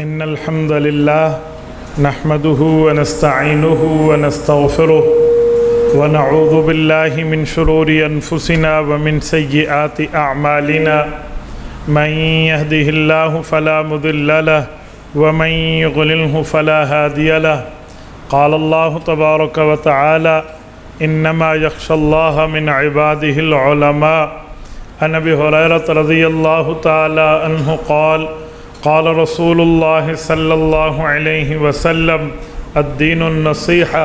إن الحمد لله نحمده ونستعينه ونستغفره ونعوذ بالله من شرور أنفسنا ومن سيئات أعمالنا من يهده الله فلا مضل له ومن يضلله فلا هادي له قال الله تبارك وتعالى إنما يخشى الله من عباده العلماء عن أبي هريرة رضي الله تعالى عنه قال رسول الله صلى الله عليه وسلم الدين النصيحة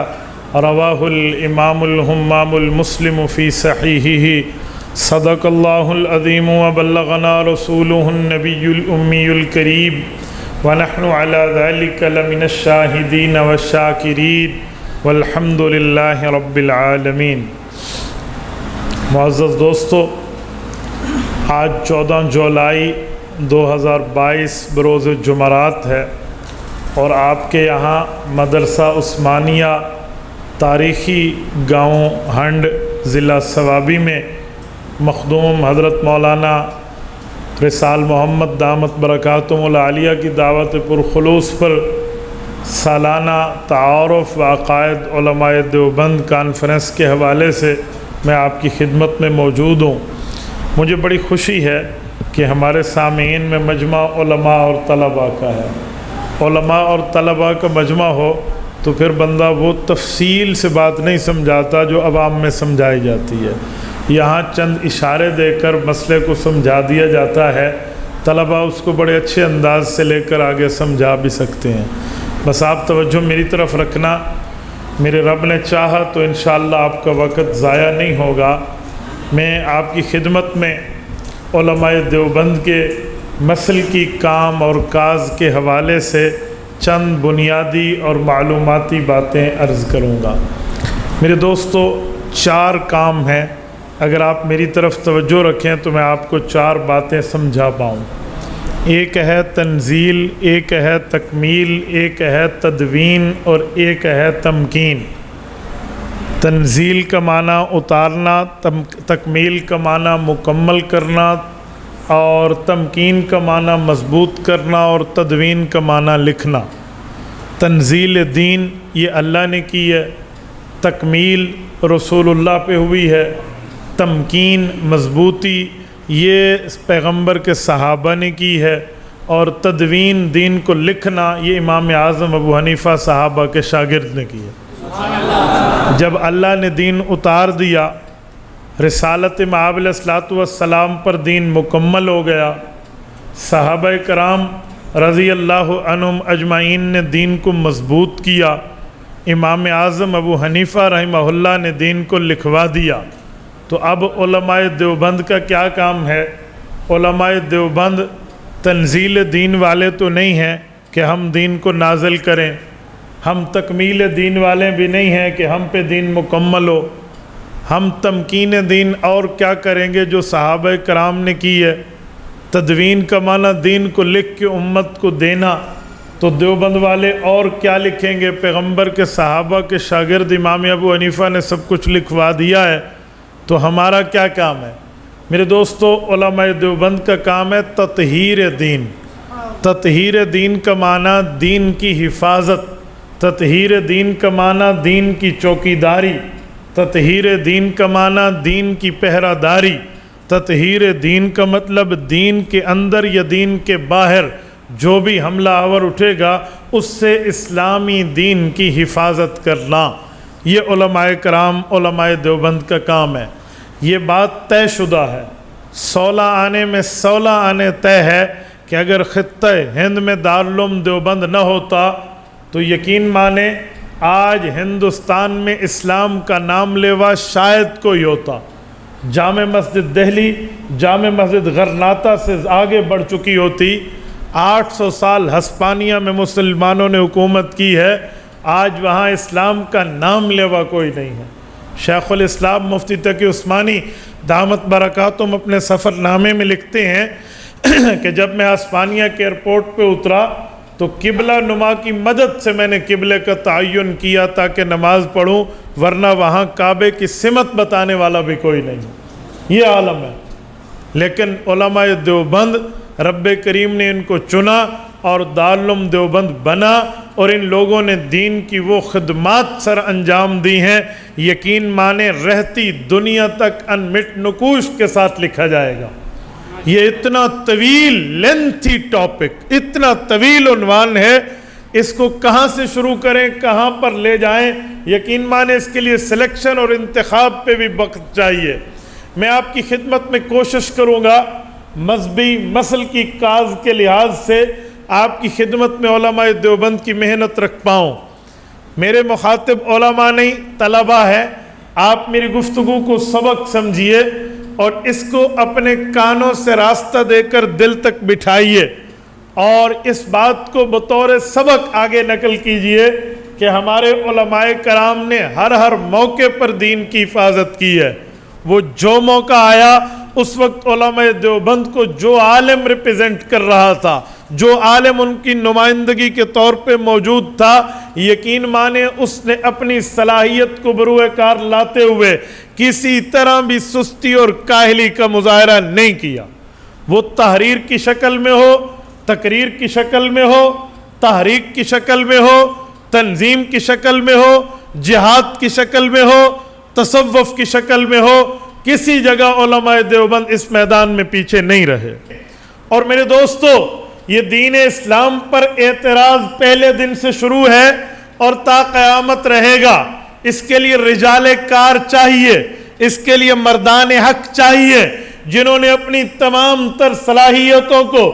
رواه الإمام الهمام المسلم في صحيحه صدق الله العظيم وبلغنا رسوله النبي الأمي الكريم ونحن على ذلك لمن الشاهدين والشاكرين والحمد لله رب العالمين۔ معزز دوستو، آج 14 جولائی 2022 بروز جمعرات ہے اور آپ کے یہاں مدرسہ عثمانیہ تاریخی گاؤں ہنڈ ضلع ثوابی میں مخدوم حضرت مولانا رسال محمد دامت برکاتہم العالیہ کی دعوت پرخلوص پر سالانہ تعارف و عقائد علماء دیوبند کانفرنس کے حوالے سے میں آپ کی خدمت میں موجود ہوں۔ مجھے بڑی خوشی ہے کہ ہمارے سامعین میں مجمع علماء اور طلباء کا ہے۔ علماء اور طلباء کا مجمع ہو تو پھر بندہ وہ تفصیل سے بات نہیں سمجھاتا جو عوام میں سمجھائی جاتی ہے۔ یہاں چند اشارے دے کر مسئلے کو سمجھا دیا جاتا ہے، طلباء اس کو بڑے اچھے انداز سے لے کر آگے سمجھا بھی سکتے ہیں۔ بس آپ توجہ میری طرف رکھنا، میرے رب نے چاہا تو انشاءاللہ آپ کا وقت ضائع نہیں ہوگا۔ میں آپ کی خدمت میں علماء دیوبند کے مسلکی کام اور کاز کے حوالے سے چند بنیادی اور معلوماتی باتیں عرض کروں گا۔ میرے دوستو، 4 کام ہیں، اگر آپ میری طرف توجہ رکھیں تو میں آپ کو 4 باتیں سمجھا پاؤں۔ ایک ہے تنزیل، ایک ہے تکمیل، ایک ہے تدوین اور ایک ہے تمکین۔ تنزیل کا معنی اتارنا، تکمیل کا معنی مکمل کرنا، اور تمکین کا معنی مضبوط کرنا، اور تدوین کا معنی لکھنا۔ تنزیل دین یہ اللہ نے کی ہے، تکمیل رسول اللہ پہ ہوئی ہے، تمکین مضبوطی یہ پیغمبر کے صحابہ نے کی ہے، اور تدوین دین کو لکھنا یہ امام اعظم ابو حنیفہ صحابہ کے شاگرد نے کی ہے۔ جب اللہ نے دین اتار دیا، رسالت مآب علیہ الصلوۃ والسلام پر دین مکمل ہو گیا، صحابہ کرام رضی اللہ عنہم اجمعین نے دین کو مضبوط کیا، امام اعظم ابو حنیفہ رحمہ اللہ نے دین کو لکھوا دیا، تو اب علماء دیوبند کا کیا کام ہے؟ علماء دیوبند تنزیل دین والے تو نہیں ہیں کہ ہم دین کو نازل کریں، ہم تکمیل دین والے بھی نہیں ہیں کہ ہم پہ دین مکمل ہو، ہم تمکین دین اور کیا کریں گے جو صحابہ کرام نے کی ہے۔ تدوین کا معنی دین کو لکھ کے امت کو دینا، تو دیوبند والے اور کیا لکھیں گے؟ پیغمبر کے صحابہ کے شاگرد امام ابو حنیفہ نے سب کچھ لکھوا دیا ہے، تو ہمارا کیا کام ہے؟ میرے دوستو، علماء دیوبند کا کام ہے تطہیر دین۔ تطہیر دین کا معنی دین کی حفاظت، تطہیر دین کا معنی دین کی چوکیداری، تطہیر دین کا معنی دین کی پہرہ داری، تطہیر دین کا مطلب دین کے اندر یا دین کے باہر جو بھی حملہ آور اٹھے گا اس سے اسلامی دین کی حفاظت کرنا۔ یہ علماء کرام علماء دیوبند کا کام ہے۔ یہ بات طے شدہ ہے، 16 آنے میں 16 آنے طے ہے کہ اگر خطہ ہند میں دارالعلوم دیوبند نہ ہوتا تو یقین مانے آج ہندوستان میں اسلام کا نام لیوا شاید کوئی ہوتا۔ جامع مسجد دہلی، جامع مسجد غرناطہ سے آگے بڑھ چکی ہوتی۔ 800 سال ہسپانیہ میں مسلمانوں نے حکومت کی ہے، آج وہاں اسلام کا نام لیوا کوئی نہیں ہے۔ شیخ الاسلام مفتی تقی عثمانی دامت برکاتہم اپنے سفر نامے میں لکھتے ہیں کہ جب میں ہسپانیہ کے ایئرپورٹ پہ اترا تو قبلہ نما کی مدد سے میں نے قبلے کا تعین کیا تاکہ نماز پڑھوں، ورنہ وہاں کعبے کی سمت بتانے والا بھی کوئی نہیں۔ یہ عالم ہے۔ لیکن علماء دیوبند رب کریم نے ان کو چنا اور دارالعلوم دیوبند بنا اور ان لوگوں نے دین کی وہ خدمات سر انجام دی ہیں، یقین مانے رہتی دنیا تک انمٹ نقوش کے ساتھ لکھا جائے گا۔ یہ اتنا طویل لینتھی ٹاپک، اتنا طویل عنوان ہے، اس کو کہاں سے شروع کریں، کہاں پر لے جائیں، یقین مانے اس کے لیے سلیکشن اور انتخاب پہ بھی وقت چاہیے۔ میں آپ کی خدمت میں کوشش کروں گا مذہبی مسل کی کاز کے لحاظ سے آپ کی خدمت میں علماء دیوبند کی محنت رکھ پاؤں۔ میرے مخاطب علماء نہیں، طلبہ ہے، آپ میری گفتگو کو سبق سمجھیے اور اس کو اپنے کانوں سے راستہ دے کر دل تک بٹھائیے اور اس بات کو بطور سبق آگے نقل کیجئے کہ ہمارے علماء کرام نے ہر موقع پر دین کی حفاظت کی ہے۔ وہ جو موقع آیا اس وقت علماء دیوبند کو جو عالم ریپریزنٹ کر رہا تھا، جو عالم ان کی نمائندگی کے طور پہ موجود تھا، یقین مانے اس نے اپنی صلاحیت کو بروئے کار لاتے ہوئے کسی طرح بھی سستی اور کاہلی کا مظاہرہ نہیں کیا۔ وہ تحریر کی شکل میں ہو، تقریر کی شکل میں ہو، تحریک کی شکل میں ہو، تنظیم کی شکل میں ہو، جہاد کی شکل میں ہو، تصوف کی شکل میں ہو، کسی جگہ علماء دیوبند اس میدان میں پیچھے نہیں رہے۔ اور میرے دوستو، یہ دین اسلام پر اعتراض پہلے دن سے شروع ہے اور تا قیامت رہے گا۔ اس کے لیے رجال کار چاہیے، اس کے لیے مردان حق چاہیے، جنہوں نے اپنی تمام تر صلاحیتوں کو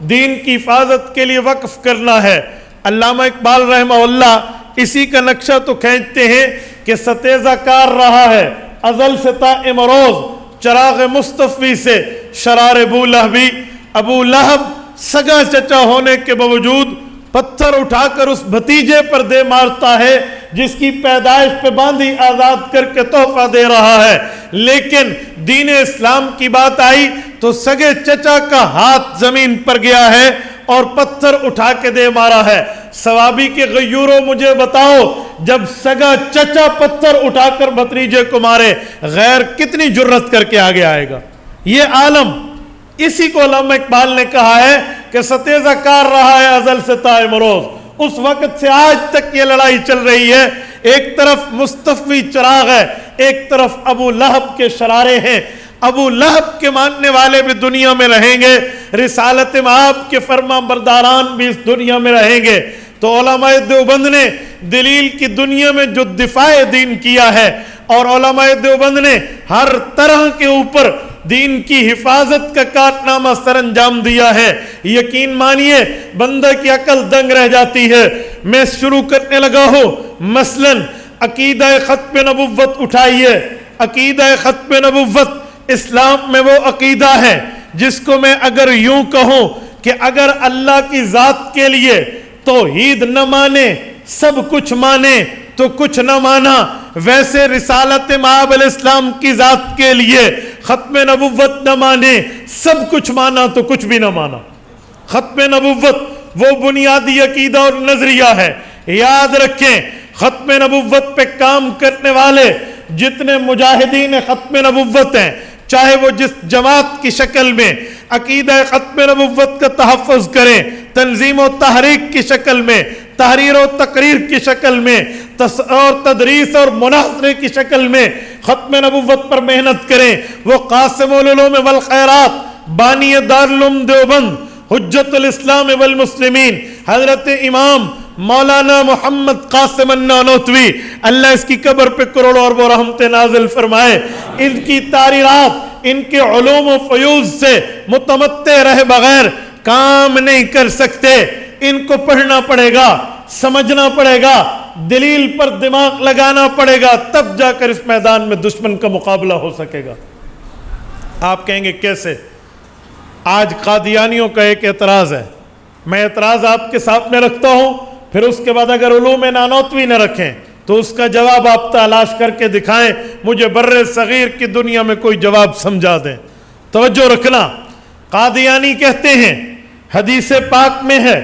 دین کی حفاظت کے لیے وقف کرنا ہے۔ علامہ اقبال رحمہ اللہ اسی کا نقشہ تو کھینچتے ہیں کہ ستیزہ کار رہا ہے ازل سے تا امروز، چراغ مصطفی سے شرار ابو لہب سگا چچا ہونے کے باوجود پتھر اٹھا کر اس بھتیجے پر دے مارتا ہے جس کی پیدائش پہ باندھی آزاد کر کے تحفہ دے رہا ہے، لیکن دین اسلام کی بات آئی تو سگے چچا کا ہاتھ زمین پر گیا ہے اور پتھر اٹھا کے دے مارا ہے۔ ثوابی کے غیوروں مجھے بتاؤ، جب سگا چچا پتھر اٹھا کر بھتیجے کو مارے، غیر کتنی جرت کر کے آگے آئے گا؟ یہ عالم، اسی کو علامہ اقبال نے کہا ہے کہ ستیزہ کار رہا ہے ازل سے تا امروز۔ اس وقت سے آج تک یہ لڑائی چل رہی ہے، ایک طرف مصطفی چراغ ہے، ایک طرف ابو لہب کے شرارے ہیں۔ ابو لہب کے ماننے والے بھی دنیا میں رہیں گے، رسالت مآب کے فرما برداران بھی اس دنیا میں رہیں گے۔ تو علماء دیوبند نے دلیل کی دنیا میں جو دفاع دین کیا ہے اور علماء دیوبند نے ہر طرح کے اوپر دین کی حفاظت کا کارنامہ سر انجام دیا ہے، یقین مانیے بندہ کی عقل دنگ رہ جاتی ہے۔ میں شروع کرنے لگا ہوں، مثلا عقیدہ ختم نبوت اٹھائیے۔ عقیدہ ختم نبوت اسلام میں وہ عقیدہ ہے جس کو میں اگر یوں کہوں کہ اگر اللہ کی ذات کے لیے توحید نہ مانے، سب کچھ مانے تو کچھ نہ مانا، ویسے رسالت مآب علیہ السلام کی ذات کے لیے ختم نبوت نہ مانے، سب کچھ مانا تو کچھ بھی نہ مانا۔ ختم نبوت وہ بنیادی عقیدہ اور نظریہ ہے۔ یاد رکھیں، ختم نبوت پہ کام کرنے والے جتنے مجاہدین ختم نبوت ہیں، چاہے وہ جس جماعت کی شکل میں عقیدہ ختم نبوت کا تحفظ کریں، تنظیم و تحریک کی شکل میں، تحریر و تقریر کی شکل میں، اور تدریس اور مناظرے کی شکل میں ختم نبوت پر محنت کریں، وہ قاسم العلوم والخیرات بانی دارالعلوم دیوبند حجت الاسلام والمسلمین حضرت امام مولانا محمد قاسم النانوتوی، اللہ اس کی قبر پہ کروڑوں اربوں رحمتیں نازل فرمائے، ان کی تحریرات ان کے علوم و فیوز سے متمتع رہ بغیر کام نہیں کر سکتے۔ ان کو پڑھنا پڑے گا، سمجھنا پڑے گا، دلیل پر دماغ لگانا پڑے گا، تب جا کر اس میدان میں دشمن کا مقابلہ ہو سکے گا۔ آپ کہیں گے کیسے؟ آج قادیانیوں کا ایک اعتراض ہے، میں اعتراض آپ کے سامنے رکھتا ہوں، پھر اس کے بعد اگر علوم نانوتوی نہ رکھیں تو اس کا جواب آپ تلاش کر کے دکھائیں، مجھے بر صغیر کی دنیا میں کوئی جواب سمجھا دیں۔ توجہ رکھنا، قادیانی کہتے ہیں، حدیث پاک میں ہے،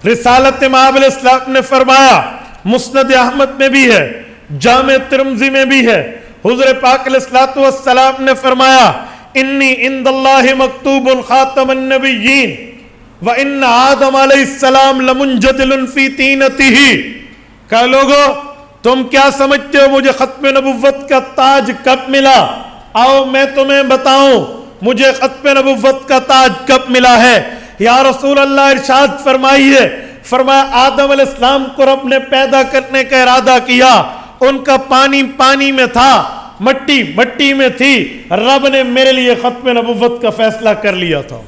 رسالت مآب علیہ السلام نے فرمایا، مسند احمد میں بھی ہے، جامع ترمذی میں بھی ہے، حضور پاک علیہ السلام نے فرمایا، انی عند اللہ مکتوب خاتم النبیین، وَإِنَّ آدَمَ علیہ السلام لَمُنْجَدِلٌ فِي تِينَتِهِ، کہ لوگو تم کیا سمجھتے ہو مجھے ختم نبوت کا تاج کب ملا؟ آؤ میں تمہیں بتاؤں مجھے ختم نبوت کا تاج کب ملا ہے۔ یا رسول اللہ ارشاد فرمائیے، فرمایا آدم علیہ السلام کو رب نے پیدا کرنے کا ارادہ کیا، ان کا پانی پانی میں تھا، مٹی مٹی میں تھی، رب نے میرے لیے ختم نبوت کا فیصلہ کر لیا تھا۔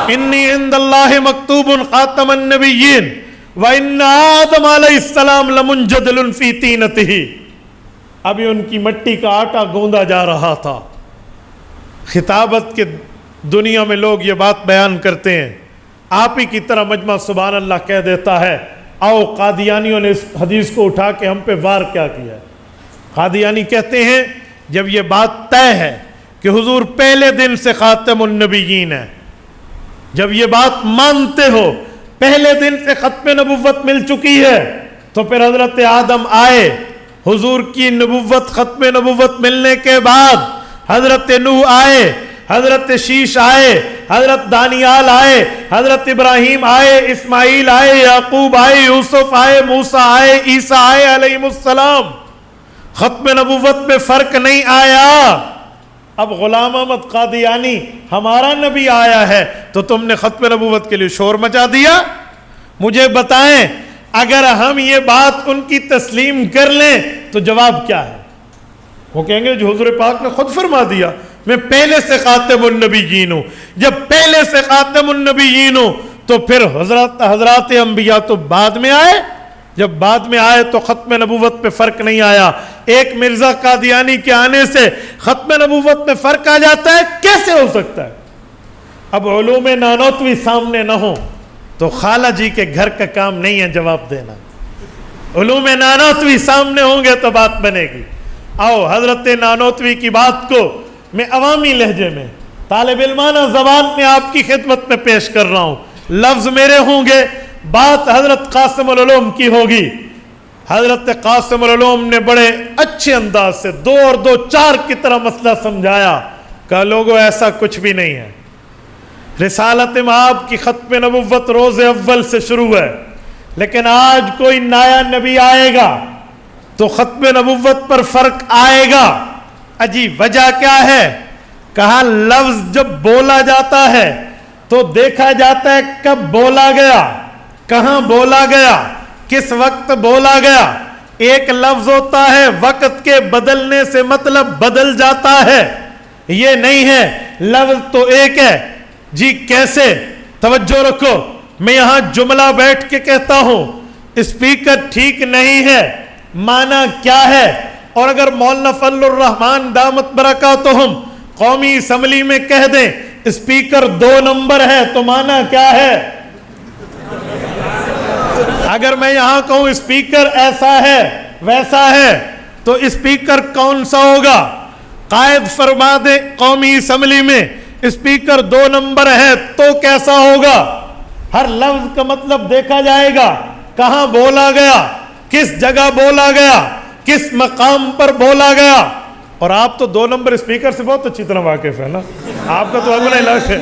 انی عند اللہ مکتوب خاتم النبیین وَإِنَّ آدم علیہ السلام لَمُنْجَدِلٌ فِي تِينَتِهِ۔ ابھی ان کی مٹی کا آٹا گوندا جا رہا تھا۔ خطابت کے دنیا میں لوگ یہ بات بیان کرتے ہیں، آپ ہی کی طرح مجمع سبحان اللہ کہہ دیتا ہے، آؤ قادیانیوں نے اس حدیث کو اٹھا کے ہم پہ وار کیا کیا ہے۔ قادیانی کہتے ہیں جب یہ بات طے ہے کہ حضور پہلے دن سے خاتم النبیین ہے، جب یہ بات مانتے ہو پہلے دن سے ختم نبوت مل چکی ہے، تو پھر حضرت آدم آئے، حضور کی نبوت ختم نبوت ملنے کے بعد حضرت نوح آئے، حضرت شیش آئے، حضرت دانیال آئے، حضرت ابراہیم آئے، اسماعیل آئے، یعقوب آئے، یوسف آئے، موسیٰ آئے، عیسیٰ آئے علیہ السلام۔ ختم نبوت میں فرق نہیں آیا۔ اب غلام احمد قادیانی ہمارا نبی آیا ہے تو تم نے ختم نبوت کے لیے شور مچا دیا۔ مجھے بتائیں اگر ہم یہ بات ان کی تسلیم کر لیں تو جواب کیا ہے؟ وہ کہیں گے جو حضور پاک نے خود فرما دیا میں پہلے سے خاتم النبیین ہوں۔ جب پہلے سے خاتم النبیین ہوں تو پھر حضرات انبیاء تو بعد میں آئے، جب بعد میں آئے تو ختم نبوت پہ فرق نہیں آیا۔ ایک مرزا قادیانی کے آنے سے ختم نبوت میں فرق آ جاتا ہے، کیسے ہو سکتا ہے؟ اب علوم نانوتوی سامنے نہ ہو تو خالہ جی کے گھر کا کام نہیں ہے جواب دینا۔ علوم نانوتوی سامنے ہوں گے تو بات بنے گی۔ آؤ حضرت نانوتوی کی بات کو میں عوامی لہجے میں طالب علمانہ زبان میں آپ کی خدمت میں پیش کر رہا ہوں۔ لفظ میرے ہوں گے، بات حضرت قاسم العلوم کی ہوگی۔ حضرت قاسم العلوم نے بڑے اچھے انداز سے 2 اور 2 4 کی طرح مسئلہ سمجھایا کہ لوگوں ایسا کچھ بھی نہیں ہے۔ رسالت مآب کی ختم نبوت روز اول سے شروع ہے، لیکن آج کوئی نیا نبی آئے گا تو ختم نبوت پر فرق آئے گا۔ عجیب وجہ کیا ہے؟ کہا لفظ جب بولا جاتا ہے تو دیکھا جاتا ہے کب بولا گیا، کہاں بولا گیا، کس وقت بولا گیا۔ ایک لفظ ہوتا ہے وقت کے بدلنے سے مطلب بدل جاتا ہے، یہ نہیں ہے لفظ تو ایک ہے۔ جی کیسے؟ توجہ رکھو، میں یہاں جملہ بیٹھ کے کہتا ہوں اسپیکر ٹھیک نہیں ہے، معنی کیا ہے؟ اور اگر مولانا فضل الرحمان دامت برکاتہم قومی اسمبلی میں کہہ دیں اسپیکر 2 نمبر ہے تو معنی کیا ہے؟ اگر میں یہاں کہوں اسپیکر ایسا ہے ویسا ہے تو اسپیکر کون سا ہوگا؟ قائد فرما دے قومی اسمبلی میں اسپیکر 2 نمبر ہے تو کیسا ہوگا؟ ہر لفظ کا مطلب دیکھا جائے گا، کہاں بولا گیا، کس جگہ بولا گیا، کس مقام پر بولا گیا۔ اور آپ تو 2 نمبر اسپیکر سے بہت اچھی طرح واقف ہے نا، آپ کا تو اگلا علاقہ ہے۔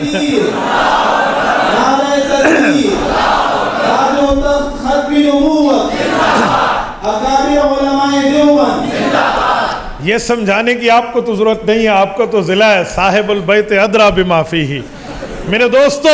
یہ سمجھانے کی آپ کو تو ضرورت نہیں ہے، آپ کو تو ضلع ہے صاحب البیت ادریٰ بما فیہ۔ میرے دوستو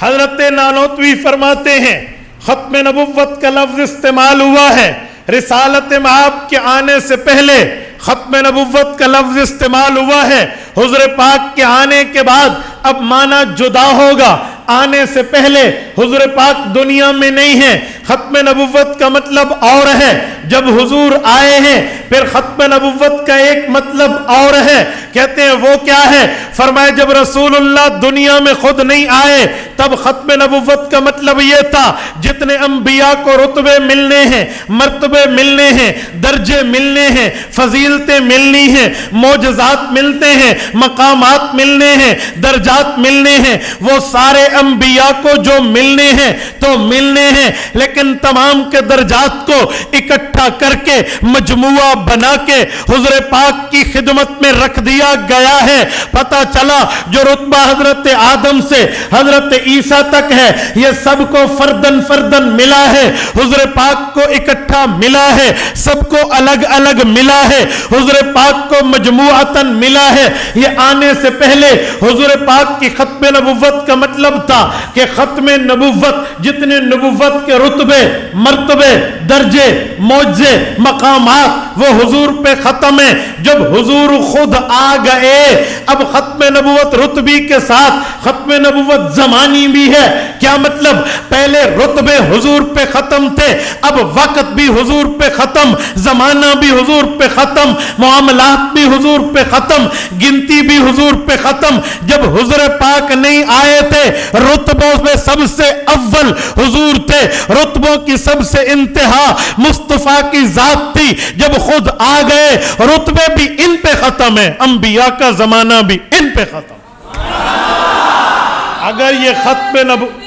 حضرت نانوتوی فرماتے ہیں ختم نبوت کا لفظ استعمال ہوا ہے، رسالت مآب کے آنے سے پہلے ختم نبوت کا لفظ استعمال ہوا ہے، حضور پاک کے آنے کے بعد اب معنی جدا ہوگا۔ آنے سے پہلے حضور پاک دنیا میں نہیں ہے، ختم نبوت کا مطلب اور ہے۔ جب حضور آئے ہیں پھر ختم نبوت کا ایک مطلب اور ہے۔ کہتے ہیں وہ کیا ہے؟ فرمایا جب رسول اللہ دنیا میں خود نہیں آئے تب ختم نبوت کا مطلب یہ تھا جتنے انبیاء کو رتبے ملنے ہیں، مرتبے ملنے ہیں، درجے ملنے ہیں، فضیلتیں ملنی ہیں، معجزات ملتے ہیں، مقامات ملنے ہیں، درجات ملنے ہیں، وہ سارے انبیاء کو جو ملنے ہیں تو ملنے ہیں، لیکن تمام کے درجات کو اکٹھا کر کے مجموعہ بنا کے حضور پاک کی خدمت میں رکھ دیا گیا ہے۔ پتہ چلا جو رتبہ حضرت آدم سے حضرت عیسیٰ تک ہے یہ سب کو فردن فردن ملا ہے، حضور پاک کو اکٹھا ملا ہے، سب کو الگ الگ ملا ہے، حضور پاک کو مجموعتاً ملا ہے۔ یہ آنے سے پہلے حضور پاک کی ختم نبوت کا مطلب تھا کہ ختم نبوت جتنے نبوت کے رتبے، مرتبے، درجے، معجزے، مقامات وہ حضور پہ ختم ہیں۔ جب حضور خود آ گئے اب ختم نبوت رتبی کے ساتھ ختم نبوت زمانی بھی ہے۔ کیا مطلب؟ پہلے رتبے حضور پہ ختم تھے، اب وقت بھی حضور پہ ختم، زمانہ بھی حضور پہ ختم، معاملات بھی حضور پہ ختم، گنتی بھی حضور پہ ختم۔ جب حضور پاک نہیں آئے تھے رتبوں میں سب سے اول حضور تھے، رتبوں کی سب سے انتہا مصطفیٰ کی ذات تھی۔ جب خود آ گئے رتبے بھی ان پہ ختم ہے، انبیاء کا زمانہ بھی ان پہ ختم۔ اگر یہ ختم نبوت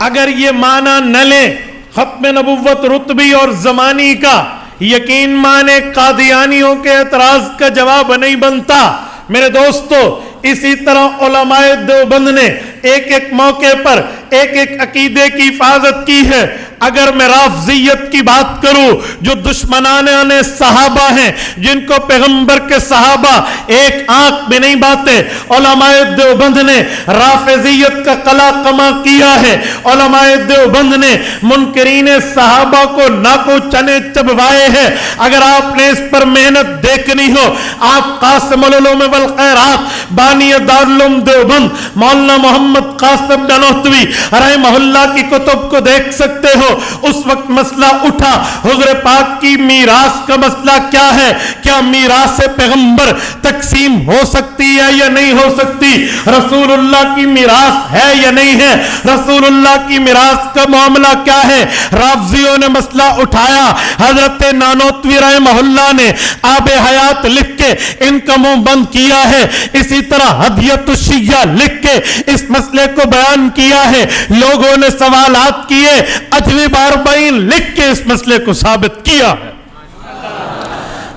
اگر یہ معنی نہ لیں ختم نبوت رتبی اور زمانی کا، یقین مانے قادیانیوں کے اعتراض کا جواب نہیں بنتا۔ میرے دوستو اسی طرح علماء دیوبند نے ایک ایک موقع پر ایک ایک عقیدے کی حفاظت کی ہے۔ اگر میں رافضیت کی بات کروں جو دشمنان صحابہ ہیں، جن کو پیغمبر کے صحابہ ایک آنکھ میں نہیں باتے، علماء دیوبند نے رافضیت کا قلع قمع کیا ہے۔ علماء دیوبند نے منکرین صحابہ کو ناکو چنے چبوائے ہیں۔ اگر آپ نے اس پر محنت دیکھنی ہو آپ قاسم العلوم والخیرات بانی دارالعلوم دیوبند مولانا محمد قاسم نانوتوی رحمہ اللہ کی کتب کو دیکھ سکتے ہو۔ اس وقت مسئلہ اٹھا حضور پاک کی میراث کا مسئلہ کیا ہے، کیا میراث پیغمبر تقسیم ہو سکتی ہے یا نہیں ہو سکتی، رسول اللہ کی میراث ہے یا نہیں ہے، رسول اللہ کی میراث کا معاملہ کیا ہے۔ رافضیوں نے مسئلہ اٹھایا، حضرت نانوتوی رحمہ اللہ نے آب حیات لکھ کے ان کا منہ بند کیا ہے، اسی طرح ہدیۃ الشیعہ لکھ کے اس مسئلے کو بیان کیا ہے۔ لوگوں نے سوالات کیے، اجوی باربعین لکھ کے اس مسئلے کو ثابت کیا ہے۔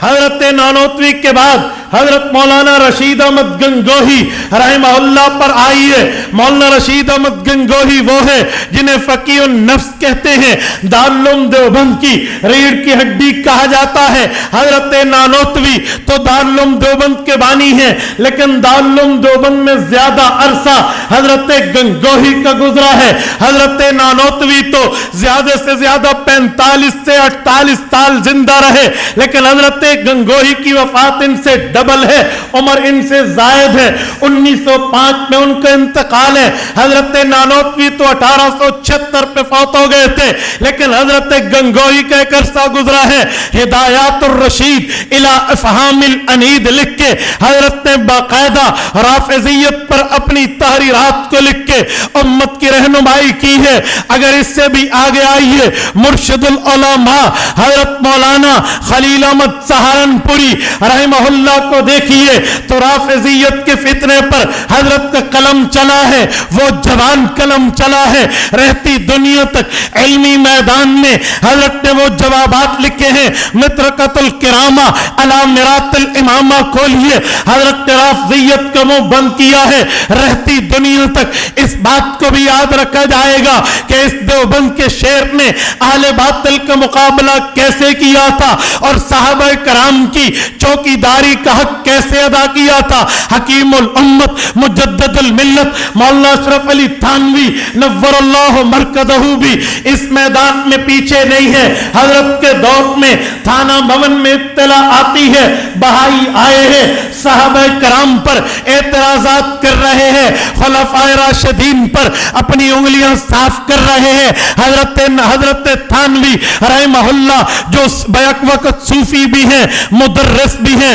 حضرت نانوتوی کے بعد حضرت مولانا رشید احمد گنگوہی رحمہ اللہ پر آئی ہے۔ مولانا رشید احمد گنگوہی وہ ہے جنہیں فقیہ النفس کہتے ہیں، دارالعلوم دیوبند کی ریڑھ کی ہڈی کہا جاتا ہے۔ حضرت نانوتوی تو دارالعلوم دیوبند کے بانی ہیں، لیکن دارالعلوم دیوبند میں زیادہ عرصہ حضرت گنگوہی کا گزرا ہے۔ حضرت نانوتوی تو زیادہ سے زیادہ 45 سے 48 سال زندہ رہے، لیکن حضرت گنگوہی کی وفات ان سے ڈبل ہے، عمر ان سے زائد ہے۔ 1905 میں ان کا انتقال ہے۔ حضرت نانوتوی تو 1876 پہ فوت ہو گئے تھے، لیکن حضرت گنگوہی کا ایک عرصہ گزرا ہے۔ ہدایات الرشید الی افہام الانید لکھ کے حضرت نے باقاعدہ رافضیت پر اپنی تحریرات کو لکھ کے امت کی رہنمائی کی ہے۔ اگر اس سے بھی آگے آئیے مرشد العلماء حضرت مولانا خلیل احمد سہارنپوری رحمہ اللہ کو دیکھیے تو رافضیت کے فتنے پر حضرت کا قلم چلا ہے، وہ جوان قلم چلا ہے، رہتی دنیا تک علمی میدان میں حضرت نے وہ جوابات لکھے ہیں۔ مترکۃ الکرامہ علی میراث الامامہ کھولیے، حضرت نے رافضیت کا منہ بند کیا ہے۔ رہتی دنیا تک اس بات کو بھی یاد رکھا جائے گا کہ اس دیوبند کے شیر نے اہل باطل کا مقابلہ کیسے کیا تھا اور صحابہ کرام کی چوکیداری کا حق کیسے ادا کیا تھا۔ حکیم الامت مجدد الملت مولانا اشرف علی تھانوی نور اللہ مرکزہ بھی اس میدان میں پیچھے نہیں ہے۔ حضرت کے دور میں تھانہ بھون میں اطلاع آتی ہے بہائی آئے ہیں، صحابہ کرام پر اعتراضات کر رہے ہیں، خلفائے راشدین پر اپنی انگلیاں صاف کر رہے ہیں۔ حضرت تھانوی رحمہ اللہ جو بیک وقت صوفی بھی ہیں، مدرس بھی ہیں،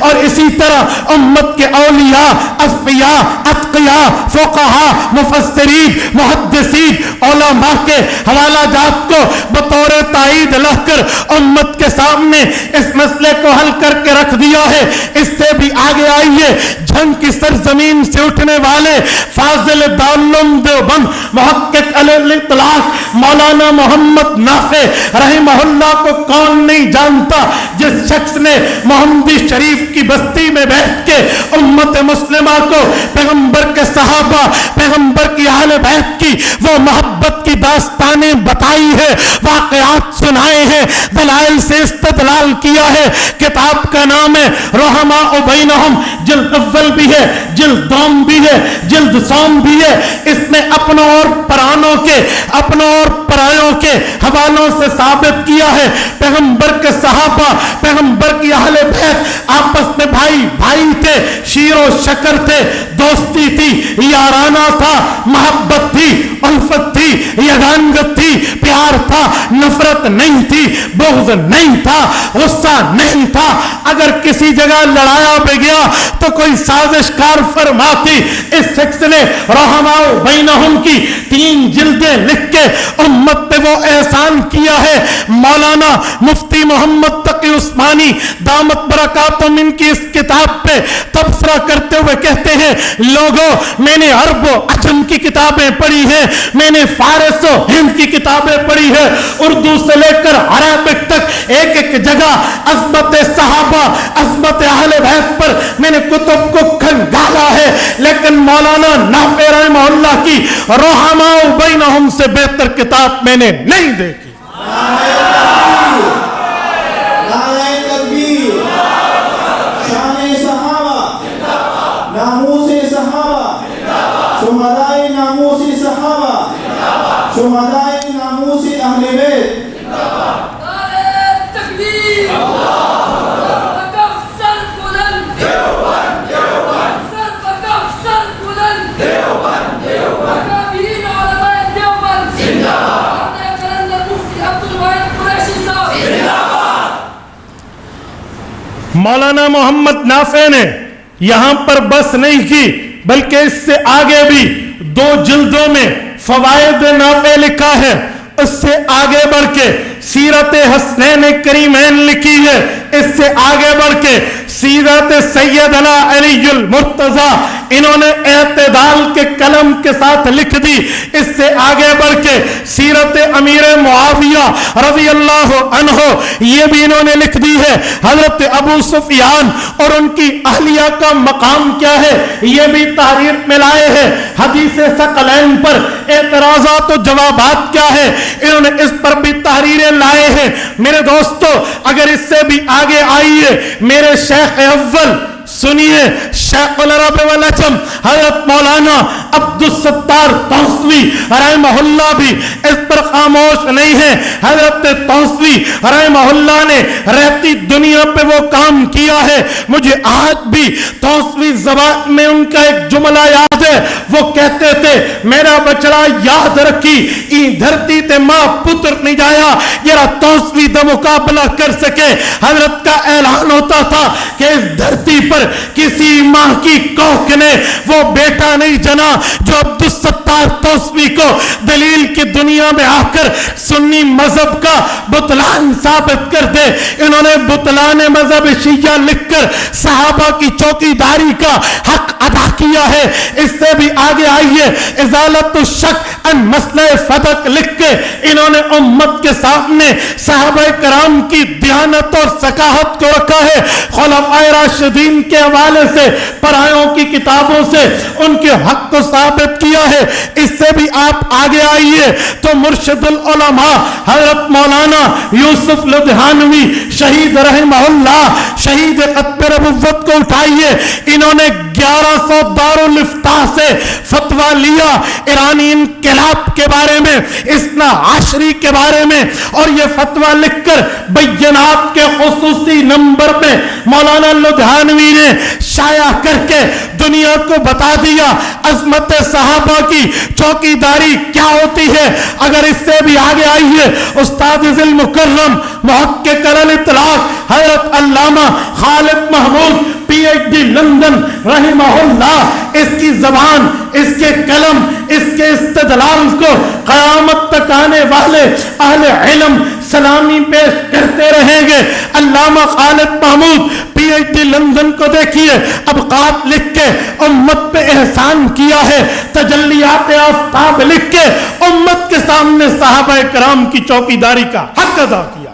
اور اسی طرح امت کے اولیاء، اصفیاء، اتقیاء، فقہاء، مفسرین، محدثین، علماء کے حوالہ جات کو بطور تائید لا کر امت کے سامنے اس مسئلے کو حل کر کے رکھ دیا ہے۔ اس سے بھی آگے آئیے، جنگ کی سرزمین سے اٹھنے والے فاضل دارالعلوم دیوبند محقق علی الاطلاق مولانا محمد نافع رحمہ اللہ کو کون نہیں جانتا، جس شخص نے محمدی شریف کی بستی میں بیٹھ کے امت مسلمہ کو پیغمبر کے صحابہ، پیغمبر کی اہل بیت کی وہ محبت کی داستانیں بتائی ہے، واقعات سنائے ہیں، دلائل سے استدلال کیا ہے۔ کتاب کا نام ہے رحماء بینہم، جلد اول بھی ہے، جلد دوم بھی ہے، جلد سوم بھی ہے۔ اس میں اپنوں اور پرانوں کے، اپنوں اور پرایوں کے حوالوں سے ثابت کیا ہے پیغمبر کے صحابہ، پیغمبر کی اہل بیت آپس میں بھائی بھائی تھے، شیر و شکر تھے، دوستی تھی، یارانہ تھا، محبت تھی، الفت تھی، یگانگت تھی، پیار تھا، نفرت نہیں تھی، بغض نہیں تھا، غصہ نہیں تھا۔ اگر کسی جگہ لڑایا بھی گیا تو کوئی سازش کار فرماتی۔ اس شخص نے رحماء بینہم کی 3 جلدیں لکھ کے امت پہ وہ احسان کیا ہے۔ مولانا مفتی محمد تقی عثمانی دامت برکاتہم ان کی اس کتاب پہ تبصرہ کرتے ہوئے کہتے ہیں، لوگوں میں نے عرب و عجم کی کتابیں پڑھی ہیں، میں نے فارس و ہند کی کتابیں پڑھی ہیں، اردو سے لے کر عربک تک ایک ایک جگہ عظمت صحابہ، عظمت اہل بیت پر میں نے کتب کو کھنگالا ہے، لیکن مولانا نافع رحمہ اللہ کی رحماء بینہم سے بہتر کتاب میں نے نہیں دیکھی۔ نعرہ تکبیر، شان صحابہ، ناموس صحابہ، شہدائے ناموس صحابہ، شہدائے ناموس اہل بیت۔ مولانا محمد نافع نے یہاں پر بس نہیں کی، بلکہ اس سے آگے بھی 2 جلدوں میں فوائد نافع لکھا ہے۔ اس سے آگے بڑھ کے سیرت حسنین کریمین لکھی ہے۔ اس سے آگے بڑھ کے سیرت سیدنا علی المرتضی انہوں نے اعتدال کے قلم کے ساتھ لکھ دی۔ اس سے آگے بڑھ کے سیرت امیر معاویہ رضی اللہ عنہ یہ بھی انہوں نے لکھ دی ہے۔ حضرت ابو سفیان اور ان کی اہلیہ کا مقام کیا ہے یہ بھی تحریر میں لائے ہیں۔ حدیث ثقلین پر اعتراضات و جوابات کیا ہے انہوں نے اس پر بھی تحریریں لائے ہیں۔ میرے دوستو اگر اس سے بھی آگے آئیے، میرے شیخ اول سنیے، شیخ العرب والعجم حضرت مولانا عبدالستار توسوی رحمہ اللہ بھی اس پر خاموش نہیں ہے۔ حضرت توسوی رحمہ اللہ نے رہتی دنیا پہ وہ کام کیا ہے۔ مجھے آج بھی توسوی زبان میں ان کا ایک جملہ یاد ہے، وہ کہتے تھے میرا بچڑا یاد رکھی ای دھرتی تے ماں پتر نہیں جایا یہ توسوی دا مقابلہ کر سکے۔ حضرت کا اعلان ہوتا تھا کہ اس دھرتی پر کسی ماں کی کوکھ نے وہ بیٹا نہیں جنا جو عبدالستار توسوی کو دلیل کی دنیا میں آ کر سنی مذہب کا بطلان ثابت کر دے۔ انہوں نے بطلان مذہب شیعہ لکھ کر صحابہ کی چوکی داری کا حق ادا کیا ہے۔ اس سے بھی آگے آئیے، ازالت الشک ان مسئلہ فتق لکھ کے انہوں نے امت کے سامنے صحابہ کرام کی دیانت اور ثقافت کو رکھا ہے۔ خلفائے راشدین کے حوالے سے پرایوں کی کتابوں سے ان کے حق کو ثابت کیا ہے۔ اس سے بھی آپ آگے آئیے تو مرشد العلماء حضرت مولانا یوسف لدھیانوی شہید رحمہ اللہ، شہید خطب نبوت کو اٹھائیے۔ انہوں نے 1100 دارالفتاح سے فتویٰ لیا ایرانی انقلاب کے بارے میں، اثنا عشری کے بارے میں، اور یہ فتویٰ لکھ کر بینات کے خصوصی نمبر میں مولانا لدھیانوی نے شائع کر کے دنیا کو بتا دیا عظمت صحابہ کی چوکیداری کیا ہوتی ہے۔ اگر اس سے بھی آگے آئیے، استاد ذی المکرم محقق الاطلاق Hazrat Allama Khalid Mahmood P H D London رحمہ اللہ، اس کی زبان، اس کے قلم، اس کے استدلال کو قیامت تک آنے والے اہل علم سلامی پیش کرتے رہیں گے۔ Allama Khalid Mahmood P H D London کو دیکھیے، ابقات لکھ کے امت پہ احسان کیا ہے، تجلیات آفتاب لکھ کے امت کے سامنے صحابہ کرام کی چوکیداری کا حق ادا کیا۔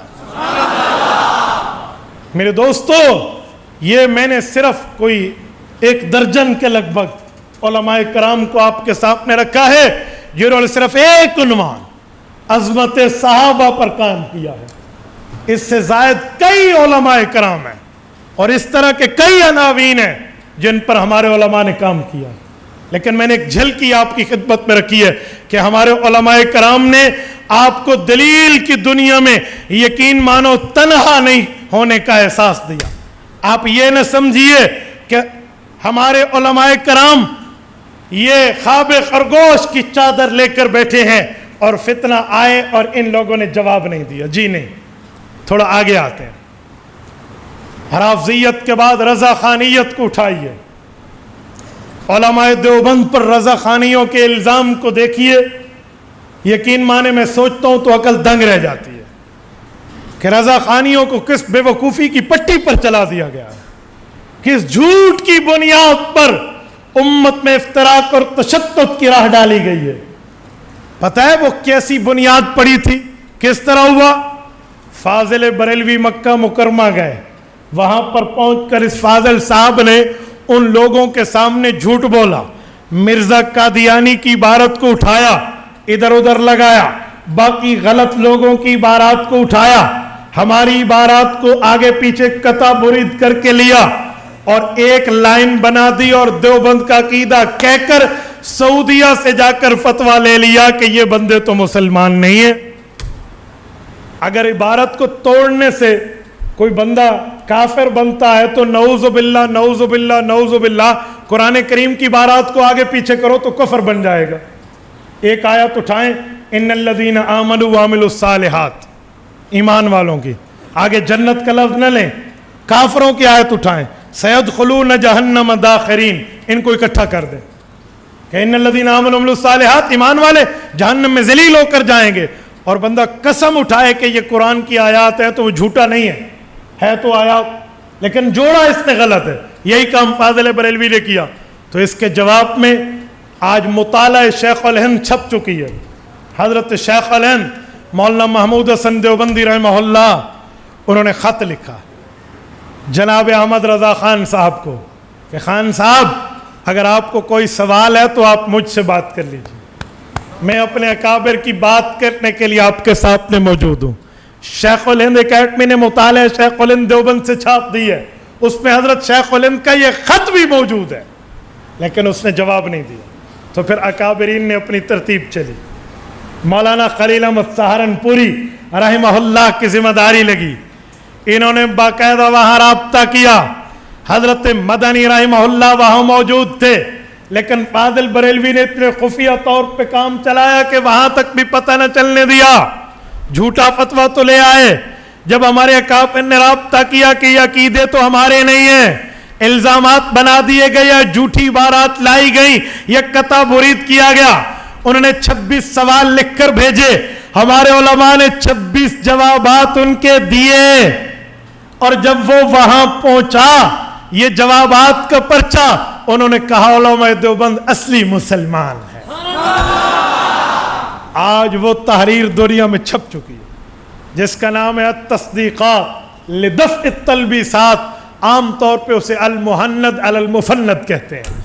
میرے دوستو، یہ میں نے صرف کوئی 1 درجن کے لگ بھگ علماء کرام کو آپ کے سامنے رکھا ہے جنہوں نے صرف ایک عنوان عظمت صحابہ پر قائم کیا ہے۔ اس سے زائد کئی علماء کرام ہیں اور اس طرح کے کئی عناوین ہیں جن پر ہمارے علماء نے کام کیا، لیکن میں نے ایک جھلکی آپ کی خدمت میں رکھی ہے کہ ہمارے علماء کرام نے آپ کو دلیل کی دنیا میں یقین مانو تنہا نہیں ہونے کا احساس دیا۔ آپ یہ نہ سمجھیے کہ ہمارے علماء کرام یہ خواب خرگوش کی چادر لے کر بیٹھے ہیں اور فتنہ آئے اور ان لوگوں نے جواب نہیں دیا، جی نہیں۔ تھوڑا آگے آتے ہیں، حرافضیت کے بعد رضا خانیت کو اٹھائیے۔ علماء دیوبند پر رضا خانیوں کے الزام کو دیکھیے، یقین مانے میں سوچتا ہوں تو عقل دنگ رہ جاتی ہے کہ رضا خانیوں کو کس بے وقوفی کی پٹی پر چلا دیا گیا ہے، کس جھوٹ کی بنیاد پر امت میں افتراق اور تشدد کی راہ ڈالی گئی ہے۔ پتہ ہے وہ کیسی بنیاد پڑی تھی، کس طرح ہوا؟ فاضل بریلوی مکہ مکرمہ گئے، وہاں پر پہنچ کر اس فاضل صاحب نے ان لوگوں کے سامنے جھوٹ بولا، مرزا قادیانی کی عبارت کو اٹھایا، ادھر ادھر لگایا، باقی غلط لوگوں کی عبارات کو اٹھایا، ہماری عبارات کو آگے پیچھے قطع برید کر کے لیا اور ایک لائن بنا دی اور دیوبند کا عقیدہ کہہ کر سعودیہ سے جا کر فتویٰ لے لیا کہ یہ بندے تو مسلمان نہیں ہیں۔ اگر عبارت کو توڑنے سے کوئی بندہ کافر بنتا ہے تو نعوذ باللہ نعوذ باللہ نعوذ باللہ، قرآن کریم کی عبارات کو آگے پیچھے کرو تو کفر بن جائے گا۔ ایک آیت اٹھائیں، ان الذین آمنوا وعملوا الصالحات، ایمان والوں کی، آگے جنت کا لفظ نہ لیں، کافروں کی آیت اٹھائیں، سیدخلون جہنم داخرین، ان کو اکٹھا کر دیں کہ ان الذین آمنوا وعملوا الصالحات، ایمان والے جہنم میں ذلیل ہو کر جائیں گے، اور بندہ قسم اٹھائے کہ یہ قرآن کی آیات ہے تو وہ جھوٹا نہیں ہے تو آیات، لیکن جوڑا اس نے غلط ہے۔ یہی کام فاضل بریلوی نے کیا، تو اس کے جواب میں آج مطالعہ شیخ الہند چھپ چکی ہے۔ حضرت شیخ الہند مولانا محمود حسن دیوبندی رحمہ اللہ، انہوں نے خط لکھا جناب احمد رضا خان صاحب کو کہ خان صاحب اگر آپ کو کوئی سوال ہے تو آپ مجھ سے بات کر لیجیے، میں اپنے اکابر کی بات کرنے کے لیے آپ کے ساتھ میں موجود ہوں۔ شیخ الہند اکیڈمی نے مطالعہ شیخ الہند دیوبند سے چھاپ دی ہے، اس میں حضرت شیخ الہند کا یہ خط بھی موجود ہے، لیکن اس نے جواب نہیں دیا۔ تو پھر اکابرین نے اپنی ترتیب چلی، مولانا خلیل احمد سہارنپوری رحمہ اللہ کی ذمہ داری لگی، انہوں نے باقاعدہ وہاں رابطہ کیا، حضرت مدنی رحمہ اللہ وہاں موجود تھے، لیکن فاضل بریلوی نے اتنے خفیہ طور پہ کام چلایا کہ وہاں تک بھی پتہ نہ چلنے دیا، جھوٹا فتویٰ تو لے آئے۔ جب ہمارے اکابر نے رابطہ کیا کہ یہ عقیدے تو ہمارے نہیں ہیں، الزامات بنا دیے گئے، جھوٹی عبارات لائی گئی، یہ قطع برید کیا گیا، انہوں نے 26 سوال لکھ کر بھیجے، ہمارے علماء نے 26 جوابات ان کے دیے، اور جب وہ وہاں پہنچا یہ جوابات کا پرچہ، انہوں نے کہا علماء دیوبند اصلی مسلمان ہے۔ آج وہ تحریر دنیا میں چھپ چکی ہے جس کا نام ہے التصدیقات لدفع التلبیسات، عام طور پہ اسے المہند علی المفند کہتے ہیں۔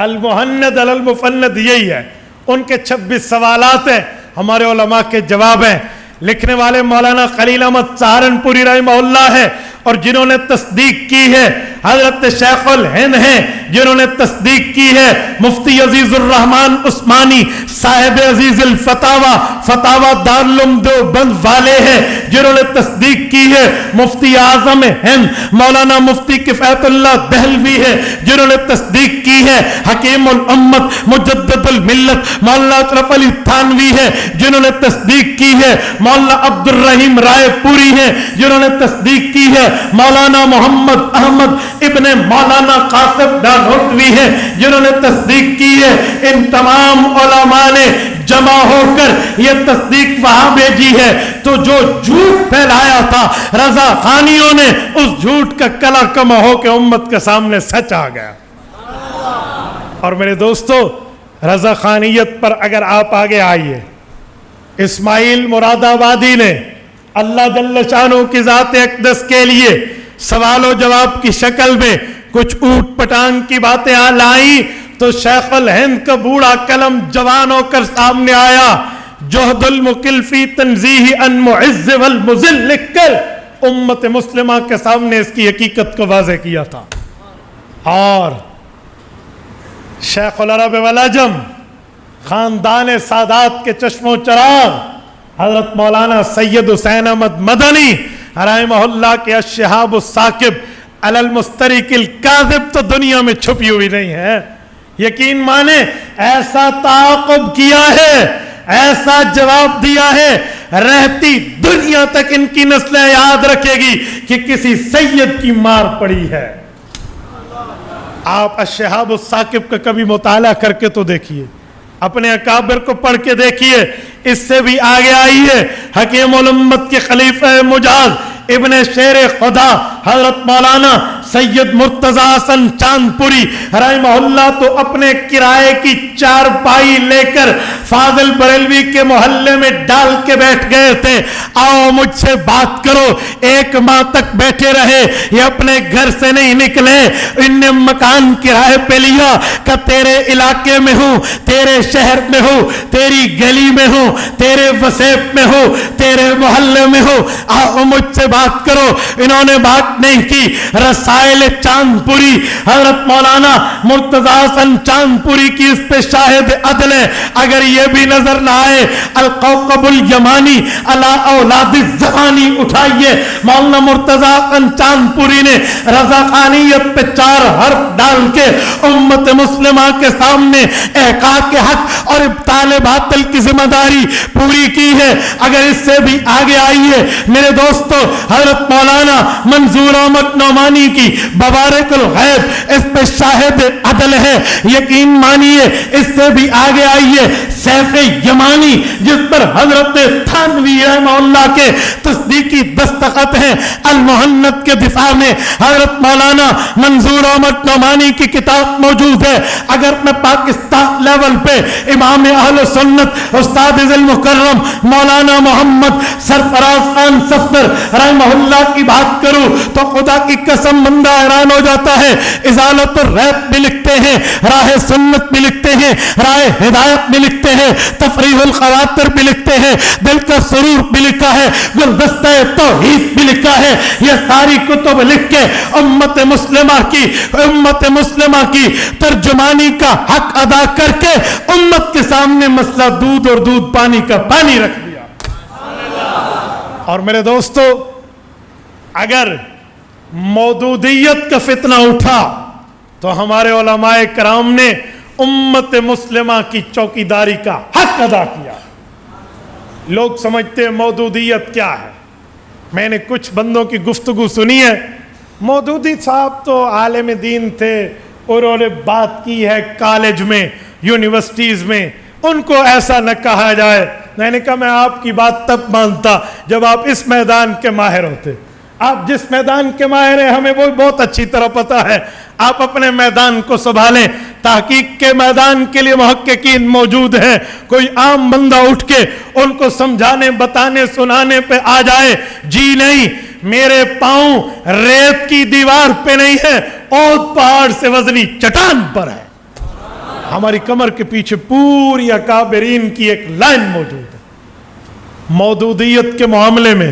المہند علی المفند یہی ہے، ان کے 26 سوالات ہیں، ہمارے علماء کے جواب ہیں۔ لکھنے والے مولانا خلیل احمد سہارنپوری رحمہ اللہ ہے، اور جنہوں نے تصدیق کی ہے حضرت شیخ الہند ہیں، جنہوں نے تصدیق کی ہے مفتی عزیز الرحمان عثمانی صاحب عزیز الفتاوی فتاوی دارالعلوم دیوبند والے ہیں، جنہوں نے تصدیق کی ہے مفتی اعظم ہند مولانا مفتی کفایت اللہ دہلوی ہے، جنہوں نے تصدیق کی ہے حکیم الامت مجدد الملت مولانا اشرف علی تھانوی ہے، جنہوں نے تصدیق کی ہے مولانا عبد الرحیم رائے پوری ہے، جنہوں نے تصدیق کی ہے مولانا محمد احمد ابن مولانا قاسم دانوتوی ہے، جنہوں نے تصدیق کی ہے۔ ان تمام علماء نے جمع ہو کر یہ تصدیق وہاں بھیجی ہے، تو جو جھوٹ پھیلایا تھا رضا خانیوں نے اس جھوٹ کا کلا کما ہو کے امت کے سامنے سچ آ گیا۔ اور میرے دوستو رضا خانیت پر اگر آپ آگے آئیے، اسماعیل مراد آبادی نے اللہ جل شانہ کی ذات اقدس کے لیے سوال و جواب کی شکل میں کچھ اوٹ پٹانگ کی باتیں لائیں، تو شیخ الہند کا بوڑھا قلم جوان ہو کر سامنے آیا، جہد المقل فی تنزیہ ان معز والمذل لکھ کر امت مسلمہ کے سامنے اس کی حقیقت کو واضح کیا تھا۔ اور شیخ العرب والعجم خاندان سادات کے چشم و چراغ حضرت مولانا سید حسین احمد مدنی رحمہ اللہ کے الشہاب الثاقب علی المسترق الکاذب تو دنیا میں چھپی ہوئی نہیں ہے۔ یقین مانے ایسا تعاقب کیا ہے، ایسا جواب دیا ہے، رہتی دنیا تک ان کی نسلیں یاد رکھے گی کہ کسی سید کی مار پڑی ہے۔ آپ الشہاب الثاقب کا کبھی مطالعہ کر کے تو دیکھیے، اپنے اکابر کو پڑھ کے دیکھیے، اس سے بھی آگے آئیے حکیم الامت کے خلیفہ مجاز ابن شیر خدا حضرت مولانا سید مرتضی حسن چاندپوری رحمہ اللہ تو اپنے کرائے کی چارپائی لے کر فاضل بریلوی کے محلے میں ڈال کے بیٹھ گئے تھے، آؤ مجھ سے بات کرو، ایک ماہ تک بیٹھے رہے، یہ اپنے گھر سے نہیں نکلے، ان نے مکان کرائے پہ لیا کہ تیرے علاقے میں ہوں، تیرے شہر میں ہوں، تیری گلی میں ہوں، تیرے وسیب میں ہوں، تیرے محلے میں ہوں، آؤ مجھ سے بات کرو۔ انہوں نے بات نہیں کی۔ رسائل چاندپوری حضرت مولانا مرتضی حسن چاندپوری کی اس پہ شاہد عدل ہے۔ اگر یہ بھی نظر نہ آئے القوقب الیمانی علی اولاد الزمانی اٹھائیے، مولانا مرتضی حسن چاندپوری نے رضا خانیت پہ 4 حرف ڈال کے امت مسلمہ کے سامنے احقاق حق اور ابطال باطل کی ذمہ داری پوری کی ہے۔ اگر اس سے بھی آگے آئیے میرے دوستو، حضرت مولانا منظور احمد نعمانی کی ببارک الغیب اس پہ شاہد عدل ہے۔ یقین مانیے اس سے بھی آگے آئیے سیف یمانی جس پر حضرت تھانوی رحمہ اللہ کے تصدیقی دستخط ہیں، المحنت کے دفاع میں حضرت مولانا منظور احمد نعمانی کی کتاب موجود ہے۔ اگر میں پاکستان لیول پہ امام اہل سنت استاد المکرم مولانا محمد سرفراز خان صفدر رحمہ اللہ کی بات کروں تو خدا کی قسم بندہ حیران ہو جاتا ہے۔ ازالت الریب بھی لکھتے ہیں، راہ سنت بھی لکھتے ہیں، راہ ہدایت بھی لکھتے ہیں، تفریح الخواطر بھی لکھتے ہیں، دل کا سرور بھی لکھا ہے، گلدستہ توحید بھی لکھا ہے۔ یہ ساری کتب لکھ کے امت مسلمہ کی ترجمانی کا حق ادا کر کے امت کے سامنے مسئلہ دودھ اور دودھ پانی کا پانی رکھ دیا۔ اور میرے دوستو، اگر مودودیت کا فتنہ اٹھا تو ہمارے علماء کرام نے امت مسلمہ کی چوکیداری کا حق ادا کیا۔ لوگ سمجھتے ہیں مودودیت کیا ہے۔ میں نے کچھ بندوں کی گفتگو سنی ہے، مودودی صاحب تو عالم دین تھے، انہوں نے بات کی ہے کالج میں، یونیورسٹیز میں، ان کو ایسا نہ کہا جائے۔ میں نے کہا میں آپ کی بات تب مانتا جب آپ اس میدان کے ماہر ہوتے۔ آپ جس میدان کے ماہر ہیں ہمیں وہ بہت اچھی طرح پتا ہے، آپ اپنے میدان کو سنبھالیں۔ تحقیق کے میدان کے لیے محققین موجود ہیں، کوئی عام بندہ اٹھ کے ان کو سمجھانے بتانے سنانے پہ آ جائے، جی نہیں، میرے پاؤں ریت کی دیوار پہ نہیں ہے، اونٹ پہاڑ سے وزنی چٹان پر ہے۔ ہماری کمر کے پیچھے پوری اکابرین کی ایک لائن موجود ہے۔ مودودیت کے معاملے میں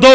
2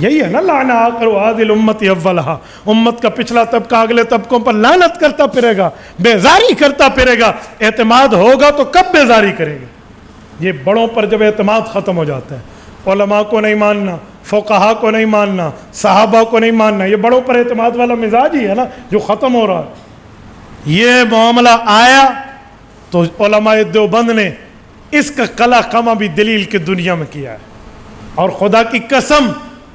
یہی ہے نا لعنہ آخر عادل امتی اولہا، امت کا پچھلا طبقہ اگلے طبقوں پر لعنت کرتا پھرے گا، بیزاری کرتا پھرے گا. اعتماد ہوگا تو کب بیزاری کرے گا؟ یہ بڑوں پر جب اعتماد ختم ہو جاتا ہے، علماء کو نہیں ماننا، فقہا کو نہیں ماننا، صحابہ کو نہیں ماننا، یہ بڑوں پر اعتماد والا مزاج ہی ہے نا جو ختم ہو رہا ہے. یہ معاملہ آیا تو علماء دیوبند نے اس کا قلع قمع بھی دلیل کی دنیا میں کیا ہے، اور خدا کی قسم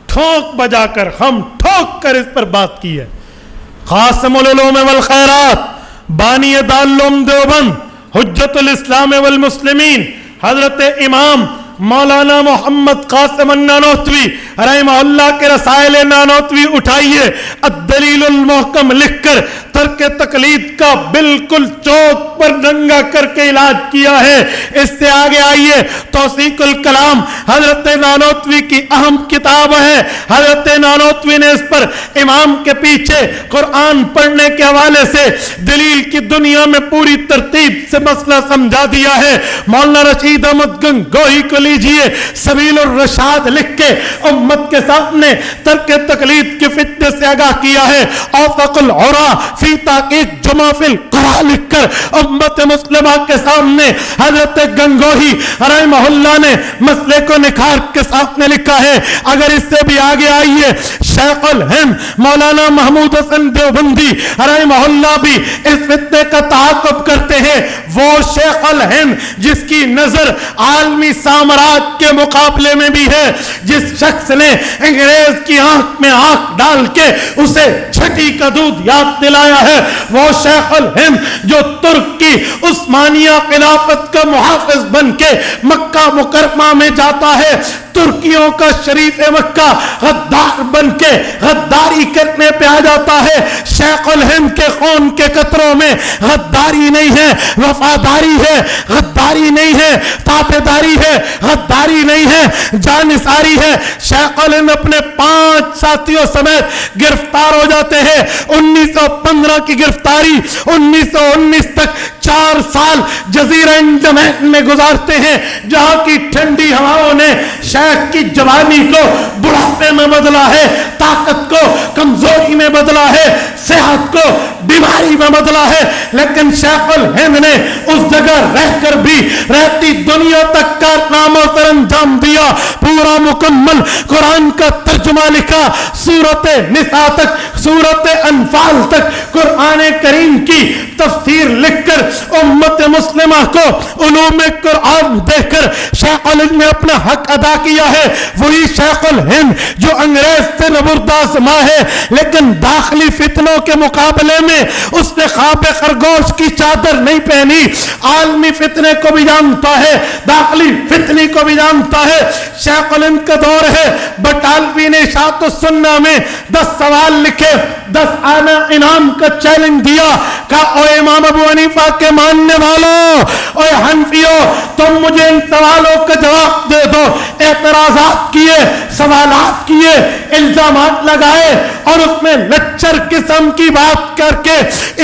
ٹھوک بجا کر، ہم ٹھوک کر اس پر بات کی ہے. قاسم العلوم والخیرات، بانی دارالعلوم دیوبند، حجت الاسلام والمسلمین، حضرت امام مولانا محمد قاسم النانوتوی رحمہ اللہ کے رسائل نانوتوی اٹھائیے، الدلیل المحکم لکھ کر ترک تقلید کا بالکل چوک پر ننگا کر کے علاج کیا ہے. اس سے آگے آئیے، توثیق الکلام حضرت نانوتوی کی اہم کتاب ہے. حضرت نانوتوی نے اس پر امام کے پیچھے قرآن پڑھنے کے حوالے سے دلیل کی دنیا میں پوری ترتیب سے مسئلہ سمجھا دیا ہے. مولانا رشید احمد گنگوہی کو لیجئے، سبیل الرشاد لکھ کے امت کے سامنے ترک تقلید کی فتنے سے آگاہ کیا ہے. اوفق العرا فی تحقیق جمع فی القرآن لکھ کر امت مسلمہ کے سامنے حضرت گنگوہی رحمہ اللہ نے مسئلے کو نکھار کے سامنے لکھا ہے. اگر اس سے بھی آگے آئیے، شیخ الہند مولانا محمود حسن دیوبندی رحمہ اللہ بھی اس فتنے کا تعاقب کرتے ہیں. وہ شیخ الہند جس کی نظر عالمی سامراج کے مقابلے میں بھی ہے، جس شخص نے انگریز کی آنکھ میں آنکھ ڈال کے اسے چھٹی کا دودھ یاد دلایا ہے، وہ شیخ الہند جو ترک کی عثمانیہ خلافت کا محافظ بن کے مکہ مکرمہ میں جاتا ہے، ترکیوں کا شریف مکہ غدار بن کے غداری کرنے پہ آ جاتا ہے. شیخ الہند کے خون کے قطروں میں غداری نہیں ہے، وفاداری ہے. غداری نہیں ہے، تابعداری ہے. غداری نہیں ہے، جانثاری ہے. شیخ الہند اپنے 5 ساتھیوں سمیت گرفتار ہو جاتے ہیں. 1915 کی گرفتاری 1919 تک 4 سال جزیرہ انڈمان میں گزارتے ہیں، جہاں کی ٹھنڈی ہواؤں نے شیخ کی جوانی کو بڑھاپے میں بدلا ہے، طاقت کو کمزوری میں بدلا ہے، صحت کو بیماری میں بدلا ہے. لیکن شیخ الہند نے اس جگہ رہ کر بھی رہتی دنیا تک کارناموں پر انجام دیا. پورا مکمل قرآن کا ترجمہ لکھا، سورت نساء تک، سورت انفال تک قرآن کریم کی تفسیر لکھ کر امت مسلمہ کو علوم قرآن دے کر شیخ الہند نے اپنا حق ادا کیا ہے. وہی شیخ الہند جو انگریز سے زبردست ماں ہے، لیکن داخلی فتنوں کے مقابلے میں اس نے خواب خرگوش کی چادر نہیں پہنی. عالمی فتنے کو بھی جانتا ہے، داخلی فتنی کو بھی جانتا ہے. شیخ الہند کا دور ہے، بٹالوی نے اشاعت السنہ میں 10 سوال لکھے، 10 آنا انعام کا چیلنج دیا. کہا اے امام ابو حنیفہ کے ماننے والوں، اے حنفیوں، تم مجھے ان سوالوں کا جواب دے دو. اعتراضات کیے، سوالات کیے، الزامات لگائے، اور اس میں لچر قسم کی بات کر کے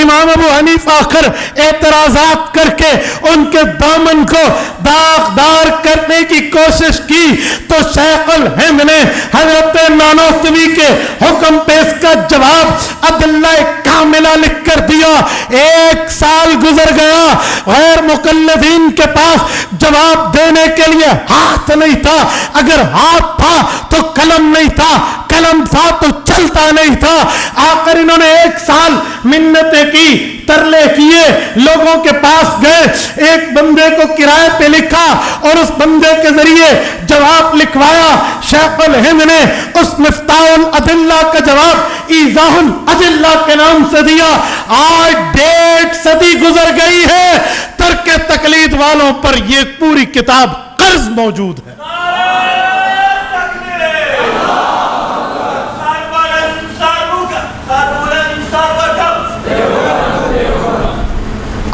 امام ابو حنیفہ آخر اعتراضات کر کے ان کے دامن کو داغدار کرنے کی کوشش کی. تو شیخ الہند نے حضرت نانوتوی کے حکم پہ اس کا جواب ادلہ کاملہ لکھ کر دیا. 1 سال گزر گیا، غیر مقلدین کے پاس جواب دینے کے لیے ہاتھ نہیں تھا. اگر ہاتھ تھا تو قلم نہیں تھا، قلم تھا تو چلتا نہیں تھا. آخر انہوں نے 1 سال منتیں کی، ترلے کیے، لوگوں کے پاس گئے، ایک بندے کو کرائے پہ لکھا اور اس بندے کے ذریعے جواب لکھوایا. شیخ الہند نے اس مفتاح الادلہ کا جواب ایضاح الادلہ کے نام سے دیا. آج 1.5 صدی گزر گئی ہے، ترک تقلید والوں پر یہ پوری کتاب قرض موجود ہے.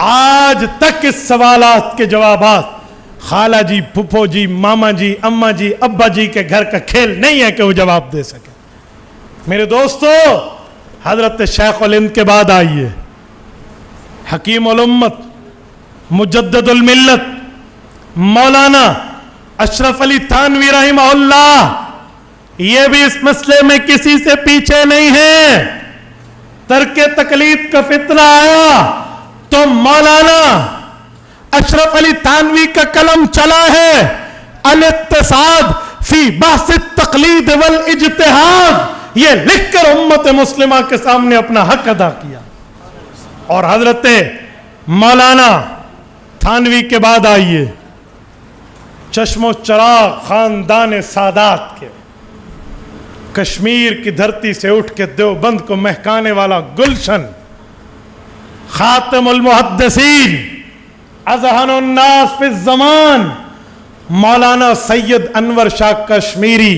آج تک اس سوالات کے جوابات خالہ جی، پھپھو جی، ماما جی، اماں جی، ابا جی کے گھر کا کھیل نہیں ہے کہ وہ جواب دے سکے. میرے دوستو، حضرت شیخ الہند کے بعد آئیے حکیم الامت، مجدد الملت مولانا اشرف علی تھانوی رحمہ اللہ. یہ بھی اس مسئلے میں کسی سے پیچھے نہیں ہے. ترک تقلید کا فتنہ آیا تو مولانا اشرف علی تھانوی کا قلم چلا ہے الاقتصاد فی بحث التقلید والاجتہاد، یہ لکھ کر امت مسلمہ کے سامنے اپنا حق ادا کیا. اور حضرت مولانا تھانوی کے بعد آئیے چشم و چراغ خاندان سادات کے، کشمیر کی دھرتی سے اٹھ کے دیوبند کو مہکانے والا گلشن، خاتم المحدثین، اذہن الناس فی الزمان، مولانا سید انور شاہ کشمیری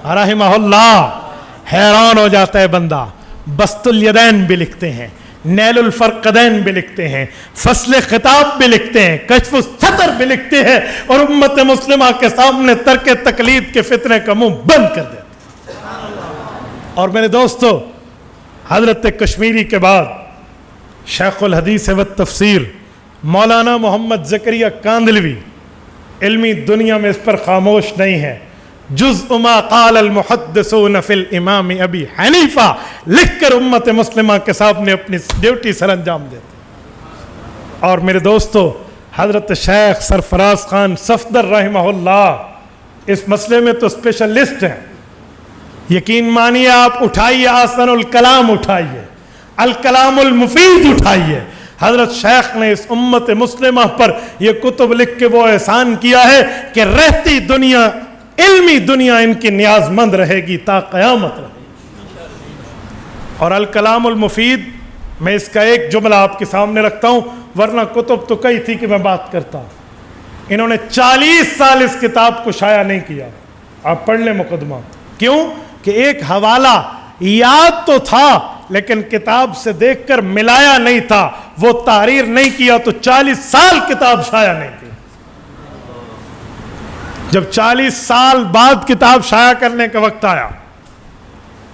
رحمہ اللہ. حیران ہو جاتا ہے بندہ. بسط الیدین بھی لکھتے ہیں، نیل الفرقدین بھی لکھتے ہیں، فصل خطاب بھی لکھتے ہیں، کشف الستر بھی لکھتے ہیں، اور امت مسلمہ کے سامنے ترک تقلید کے فتنے کا منہ بند کر دیتے. اور میرے دوستو، حضرت کشمیری کے بعد شیخ الحدیث و تفسیر مولانا محمد زکریا کاندلوی علمی دنیا میں اس پر خاموش نہیں ہے. جزء ما قال المحدثون فی الامام ابی حنیفہ لکھ کر امت مسلمہ کے سامنے اپنی ڈیوٹی سر انجام دیتے. اور میرے دوستو، حضرت شیخ سرفراز خان صفدر رحمہ اللہ اس مسئلے میں تو اسپیشلسٹ ہیں. یقین مانیے، آپ اٹھائیے آسن الکلام، اٹھائیے الکلام المفید، اٹھائیے. حضرت شیخ نے اس امت مسلمہ پر یہ کتب لکھ کے وہ احسان کیا ہے کہ رہتی دنیا، علمی دنیا ان کی نیاز مند رہے گی تا قیامت رہے گی. اور الکلام المفید میں اس کا ایک جملہ آپ کے سامنے رکھتا ہوں، ورنہ کتب تو کئی تھی کہ میں بات کرتا. انہوں نے 40 سال اس کتاب کو شائع نہیں کیا. آپ پڑھ لیں مقدمہ. کیوں؟ کہ ایک حوالہ یاد تو تھا لیکن کتاب سے دیکھ کر ملایا نہیں تھا، وہ تحریر نہیں کیا، تو 40 سال کتاب شائع نہیں کی. جب 40 سال بعد کتاب شائع کرنے کا وقت آیا،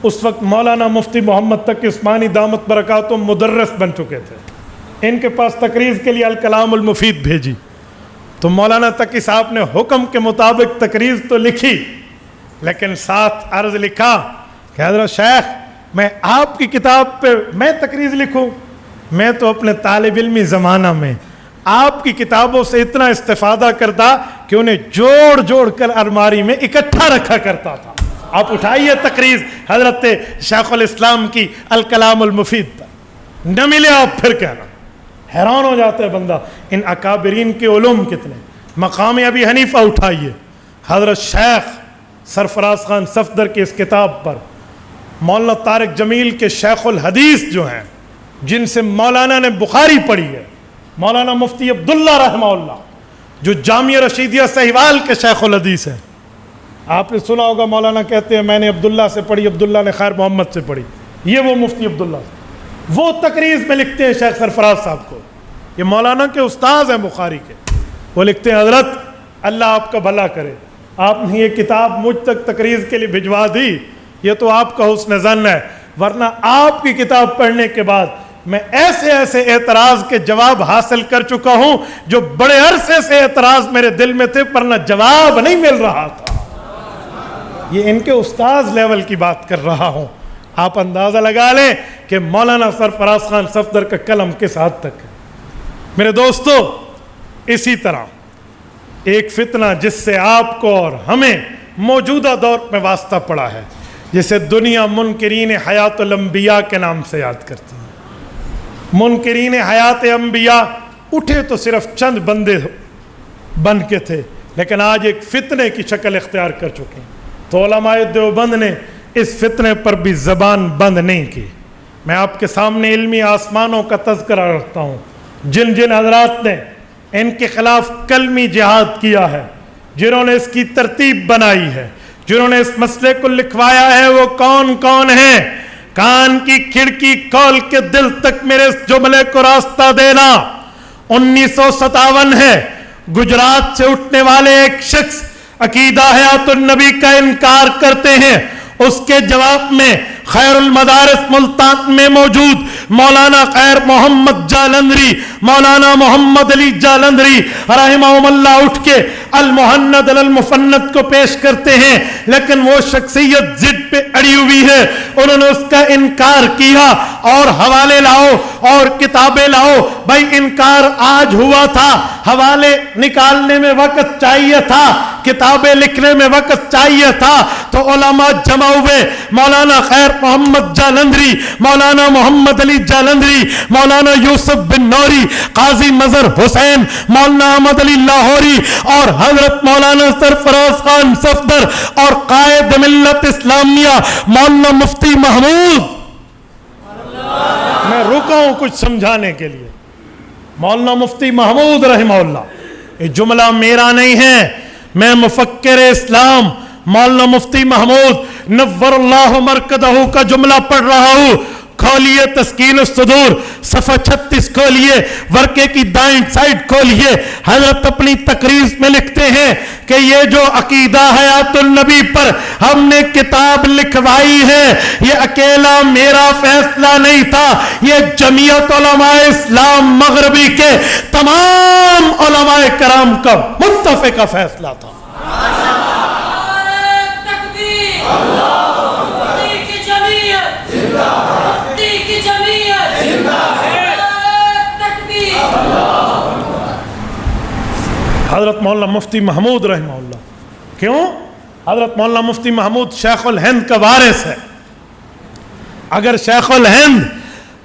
اس وقت مولانا مفتی محمد تقی عثمانی دامت برکاتہم مدرس بن چکے تھے. ان کے پاس تقریر کے لیے الکلام المفید بھیجی تو مولانا تقی صاحب نے حکم کے مطابق تقریر تو لکھی، لیکن ساتھ عرض لکھا کہ حضرت شیخ، میں آپ کی کتاب پہ میں تقریر لکھوں؟ میں تو اپنے طالب علمی زمانہ میں آپ کی کتابوں سے اتنا استفادہ کرتا کہ انہیں جوڑ جوڑ کر الماری میں اکٹھا رکھا کرتا تھا. آپ اٹھائیے تقریر حضرت شیخ الاسلام کی الکلام المفید پر، نہ ملے آپ پھر کہنا. حیران ہو جاتا ہے بندہ، ان اکابرین کے علوم کتنے. مقام ابی حنیفہ اٹھائیے، حضرت شیخ سرفراز خان صفدر کی اس کتاب پر مولانا طارق جمیل کے شیخ الحدیث جو ہیں، جن سے مولانا نے بخاری پڑھی ہے، مولانا مفتی عبداللہ رحمہ اللہ جو جامعہ رشیدیہ سہیوال کے شیخ الحدیث ہیں. آپ نے سنا ہوگا مولانا کہتے ہیں میں نے عبداللہ سے پڑھی، عبداللہ نے خیر محمد سے پڑھی. یہ وہ مفتی عبداللہ، وہ تقریر میں لکھتے ہیں شیخ سرفراز صاحب کو، یہ مولانا کے استاذ ہیں بخاری کے. وہ لکھتے ہیں حضرت اللہ آپ کا بھلا کرے، آپ نے یہ کتاب مجھ تک تقریر کے لیے بھجوا دی، یہ تو آپ کا حسن ظن ہے، ورنہ آپ کی کتاب پڑھنے کے بعد میں ایسے ایسے اعتراض کے جواب حاصل کر چکا ہوں جو بڑے عرصے سے اعتراض میرے دل میں تھے ورنہ جواب نہیں مل رہا تھا. یہ ان کے استاذ لیول کی بات کر رہا ہوں. آپ اندازہ لگا لیں کہ مولانا سرفراز خان صفدر کا قلم کس حد تک ہے. میرے دوستو، اسی طرح ایک فتنہ جس سے آپ کو اور ہمیں موجودہ دور میں واسطہ پڑا ہے، جسے دنیا منکرین حیات الانبیاء کے نام سے یاد کرتی ہے. منکرین حیات انبیاء اٹھے تو صرف چند بندے بن کے تھے، لیکن آج ایک فتنے کی شکل اختیار کر چکے ہیں. تو علماء دیوبند نے اس فتنے پر بھی زبان بند نہیں کی. میں آپ کے سامنے علمی آسمانوں کا تذکرہ رکھتا ہوں. جن جن حضرات نے ان کے خلاف کلمی جہاد کیا ہے، جنہوں نے اس کی ترتیب بنائی ہے، جنہوں نے اس مسئلے کو لکھوایا ہے، وہ کون کون ہیں؟ کان کی کھڑکی کھول کے دل تک میرے اس جملے کو راستہ دینا. 1957 ہے، گجرات سے اٹھنے والے ایک شخص عقیدہ حیات النبی کا انکار کرتے ہیں. اس کے جواب میں خیر المدارس ملتان میں موجود مولانا خیر محمد جالندری، مولانا محمد علی جالندری رحمہم اللہ اٹھ کے المہند المفند کو پیش کرتے ہیں، لیکن وہ شخصیت ضد پہ اڑی ہوئی ہے، انہوں نے اس کا انکار کیا، اور حوالے لاؤ اور کتابیں لاؤ۔ بھائی انکار آج ہوا تھا، حوالے نکالنے میں وقت چاہیے تھا، کتابیں لکھنے میں وقت چاہیے تھا، تو علماء جمع ہوئے، مولانا خیر محمد جالندھری، مولانا محمد علی جالندھری، مولانا یوسف بن نوری، قاضی مظہر حسین، مولانا احمد علی لاہوری، اور حضرت مولانا سرفراز خان صفدر، اور قائد ملت اسلامیہ مولانا مفتی محمود۔ میں رکا ہوں کچھ سمجھانے کے لیے۔ مولانا مفتی محمود رحمہ اللہ، یہ جملہ میرا نہیں ہے، میں مفکر اسلام مولانا مفتی محمود نور اللہ مرکزہ کا جملہ پڑھ رہا ہوں۔ کھولیے تسکین الصدور، صفحہ 36 کھولیے، ورقے کی دائیں سائڈ کھولیے۔ حضرت اپنی تقریر میں لکھتے ہیں کہ یہ جو عقیدہ حیات النبی پر ہم نے کتاب لکھوائی ہے، یہ اکیلا میرا فیصلہ نہیں تھا، یہ جمعیت علماء اسلام مغربی کے تمام علماء کرام کا متفقہ فیصلہ تھا۔ حضرت مولانا مفتی محمود رحمہ اللہ، کیوں؟ حضرت مولانا مفتی محمود شیخ الہند کا وارث ہے۔ اگر شیخ الہند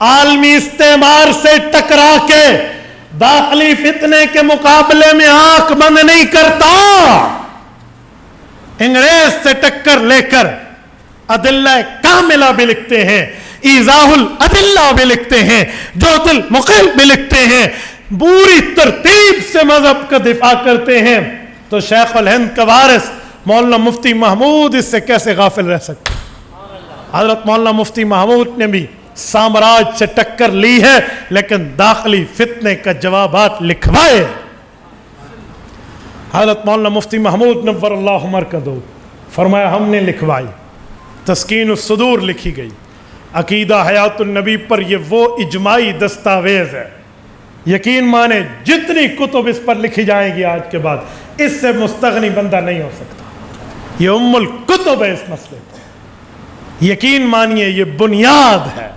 عالمی استعمار سے ٹکرا کے داخلی فتنے کے مقابلے میں آنکھ بند نہیں کرتا، انگریز سے ٹکر لے کر ادلہ کاملہ بھی لکھتے ہیں، ایضاح الادلہ بھی لکھتے ہیں، جوت المقل بھی لکھتے ہیں، پوری ترتیب سے مذہب کا دفاع کرتے ہیں، تو شیخ الہند کا وارث مولانا مفتی محمود اس سے کیسے غافل رہ سکتے؟ حضرت مولانا مفتی محمود نے بھی سامراج سے ٹکر لی ہے، لیکن داخلی فتنے کا جوابات لکھوائے۔ حضرت مولانا مفتی محمود نور اللہ مرکزہ فرمایا ہم نے لکھوائی، تسکین الصدور لکھی گئی، عقیدہ حیات النبی پر یہ وہ اجماعی دستاویز ہے، یقین مانے جتنی کتب اس پر لکھی جائیں گی آج کے بعد اس سے مستغنی بندہ نہیں ہو سکتا، یہ ام الکتب ہے اس مسئلے پر، یقین مانیے یہ بنیاد ہے۔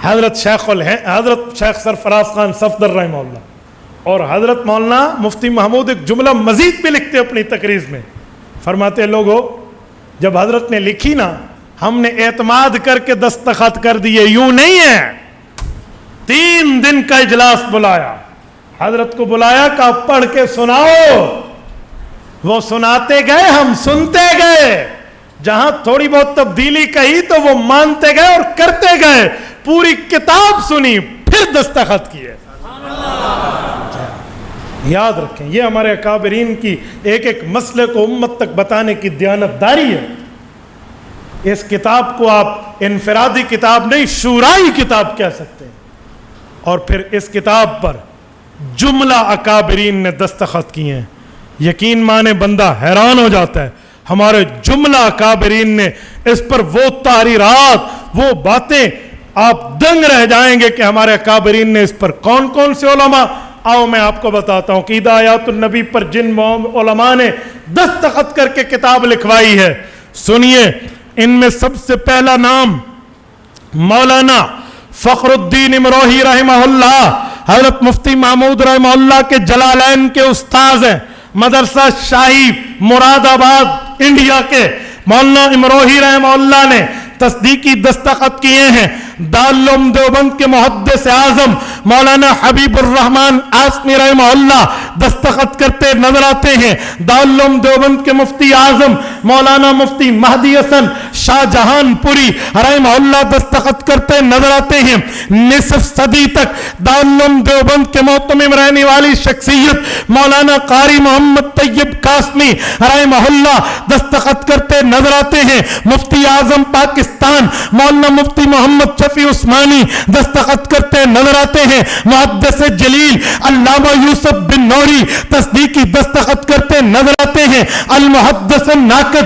حضرت شیخ سرفراز خان صفدر رحمہ اللہ اور حضرت مولانا مفتی محمود ایک جملہ مزید بھی لکھتے اپنی تقریر میں، فرماتے لوگو جب حضرت نے لکھی نا ہم نے اعتماد کر کے دستخط کر دیے، یوں نہیں ہے، 3 دن کا اجلاس بلایا، حضرت کو بلایا کہ آپ پڑھ کے سناؤ، وہ سناتے گئے، ہم سنتے گئے، جہاں تھوڑی بہت تبدیلی کہی تو وہ مانتے گئے اور کرتے گئے، پوری کتاب سنی پھر دستخط کیے۔ یاد رکھیں یہ ہمارے اکابرین کی ایک ایک مسئلے کو امت تک بتانے کی دیانتداری ہے۔ اس کتاب کو آپ انفرادی کتاب نہیں شورائی کتاب کہہ سکتے ہیں، اور پھر اس کتاب پر جملہ اکابرین نے دستخط کیے ہیں، یقین مانے بندہ حیران ہو جاتا ہے، ہمارے جملہ اکابرین نے اس پر وہ تحریرات، وہ باتیں، آپ دنگ رہ جائیں گے کہ ہمارے اکابرین نے اس پر کون کون سے علماء۔ آؤ میں آپ کو بتاتا ہوں عقیدہ حیات النبی پر جن علماء نے دستخط کر کے کتاب لکھوائی ہے، سنیے، ان میں سب سے پہلا نام مولانا فخر الدین امروہی رحمہ اللہ، حضرت مفتی محمود رحمہ اللہ کے جلالین کے استاذ ہیں، مدرسہ شاہی مراد آباد انڈیا کے مولانا امروہی رحمہ اللہ نے تصدیقی دستخط کیے ہیں۔ دارالعلوم دیوبند کے محدث اعظم مولانا حبیب الرحمن عاصمی رحمہ اللہ دستخط کرتے نظر آتے ہیں۔ دارالعلوم دیوبند کے مفتی اعظم مولانا مفتی مہدی حسن شاہ جہان پوری رحمہ اللہ دستخط کرتے نظر آتے ہیں۔ نصف صدی تک دارالعلوم دیوبند کے محتمم رہنے والی شخصیت مولانا قاری محمد طیب قاسمی رحمہ اللہ دستخط کرتے نظر آتے ہیں۔ مفتی اعظم پاکستان مولانا مفتی محمد شفیع عثمانی دستخط کرتے نظر آتے ہیں۔ محدث جلیل علامہ یوسف بن نوری تصدیقی دستخط کرتے نظر آتے ہیں۔ المحدث الناقد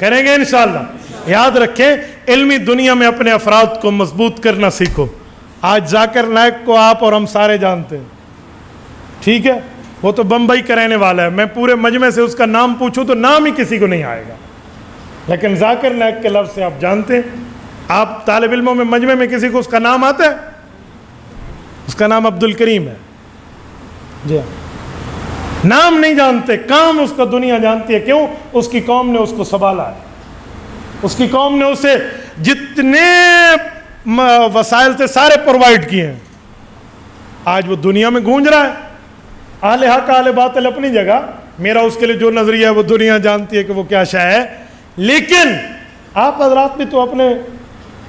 کریں گے انشاءاللہ. یاد رکھیں علمی دنیا میں اپنے افراد کو مضبوط کرنا سیکھو. آج ذاکر نائک کو آپ اور ہم سارے جانتے ہیں, ٹھیک ہے, وہ تو بمبئی کا رہنے والا ہے, میں پورے مجمع سے اس کا نام پوچھوں تو نام ہی کسی کو نہیں آئے گا, لیکن ذاکر نائک کے لفظ سے آپ جانتے ہیں. آپ طالب علموں میں مجمع میں کسی کو اس کا نام آتا ہے؟ اس کا نام عبد الکریم ہے, جی نام نہیں جانتے, کام اس کا دنیا جانتی ہے. کیوں؟ اس کی قوم نے اس کو سنبھالا ہے, اس کی قوم نے اسے جتنے وسائل تھے سارے پرووائڈ کیے ہیں. آج وہ دنیا میں گونج رہا ہے, اہل حق اہل باطل اپنی جگہ, میرا اس کے لیے جو نظریہ ہے وہ دنیا جانتی ہے کہ وہ کیا شے ہے. لیکن آپ حضرات بھی تو اپنے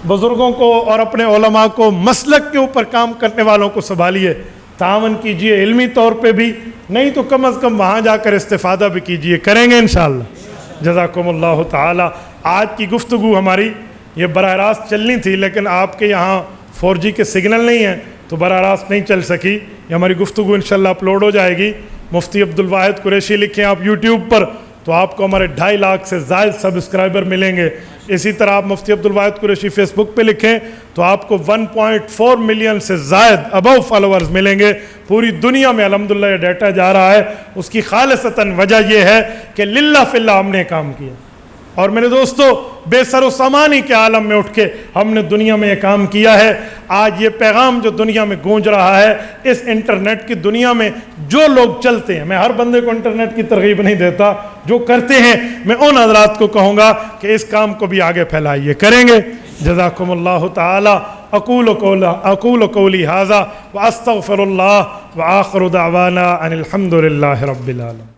بزرگوں کو اور اپنے علماء کو, مسلک کے اوپر کام کرنے والوں کو سنبھالیے, تعاون کیجئے, علمی طور پہ بھی نہیں تو کم از کم وہاں جا کر استفادہ بھی کیجئے. کریں گے انشاءاللہ. جزاکم اللہ تعالی. آج کی گفتگو ہماری یہ براہ راست چلنی تھی, لیکن آپ کے یہاں 4G کے سگنل نہیں ہیں تو براہ راست نہیں چل سکی. یہ ہماری گفتگو انشاءاللہ اپلوڈ ہو جائے گی. مفتی عبد الواحد قریشی لکھیں آپ یوٹیوب پر تو آپ کو ہمارے 2.5 لاکھ سے زائد سبسکرائبر ملیں گے. اسی طرح آپ مفتی عبد الواحد قریشی فیس بک پہ لکھیں تو آپ کو 1.4 ملین سے زائد ابو فالوورز ملیں گے. پوری دنیا میں الحمدللہ یہ ڈیٹا جا رہا ہے. اس کی خالصتاً وجہ یہ ہے کہ للہ فی اللہ ہم نے کام کیا. اور میرے دوستو, بے سر و سامانی کے عالم میں اٹھ کے ہم نے دنیا میں یہ کام کیا ہے. آج یہ پیغام جو دنیا میں گونج رہا ہے, اس انٹرنیٹ کی دنیا میں جو لوگ چلتے ہیں, میں ہر بندے کو انٹرنیٹ کی ترغیب نہیں دیتا, جو کرتے ہیں میں ان حضرات کو کہوں گا کہ اس کام کو بھی آگے پھیلائیے. کریں گے. جزاکم اللہ تعالی. اقول قولی ھذا واستغفر اللہ وآخر دعوانا ان الحمد للہ رب العالمین.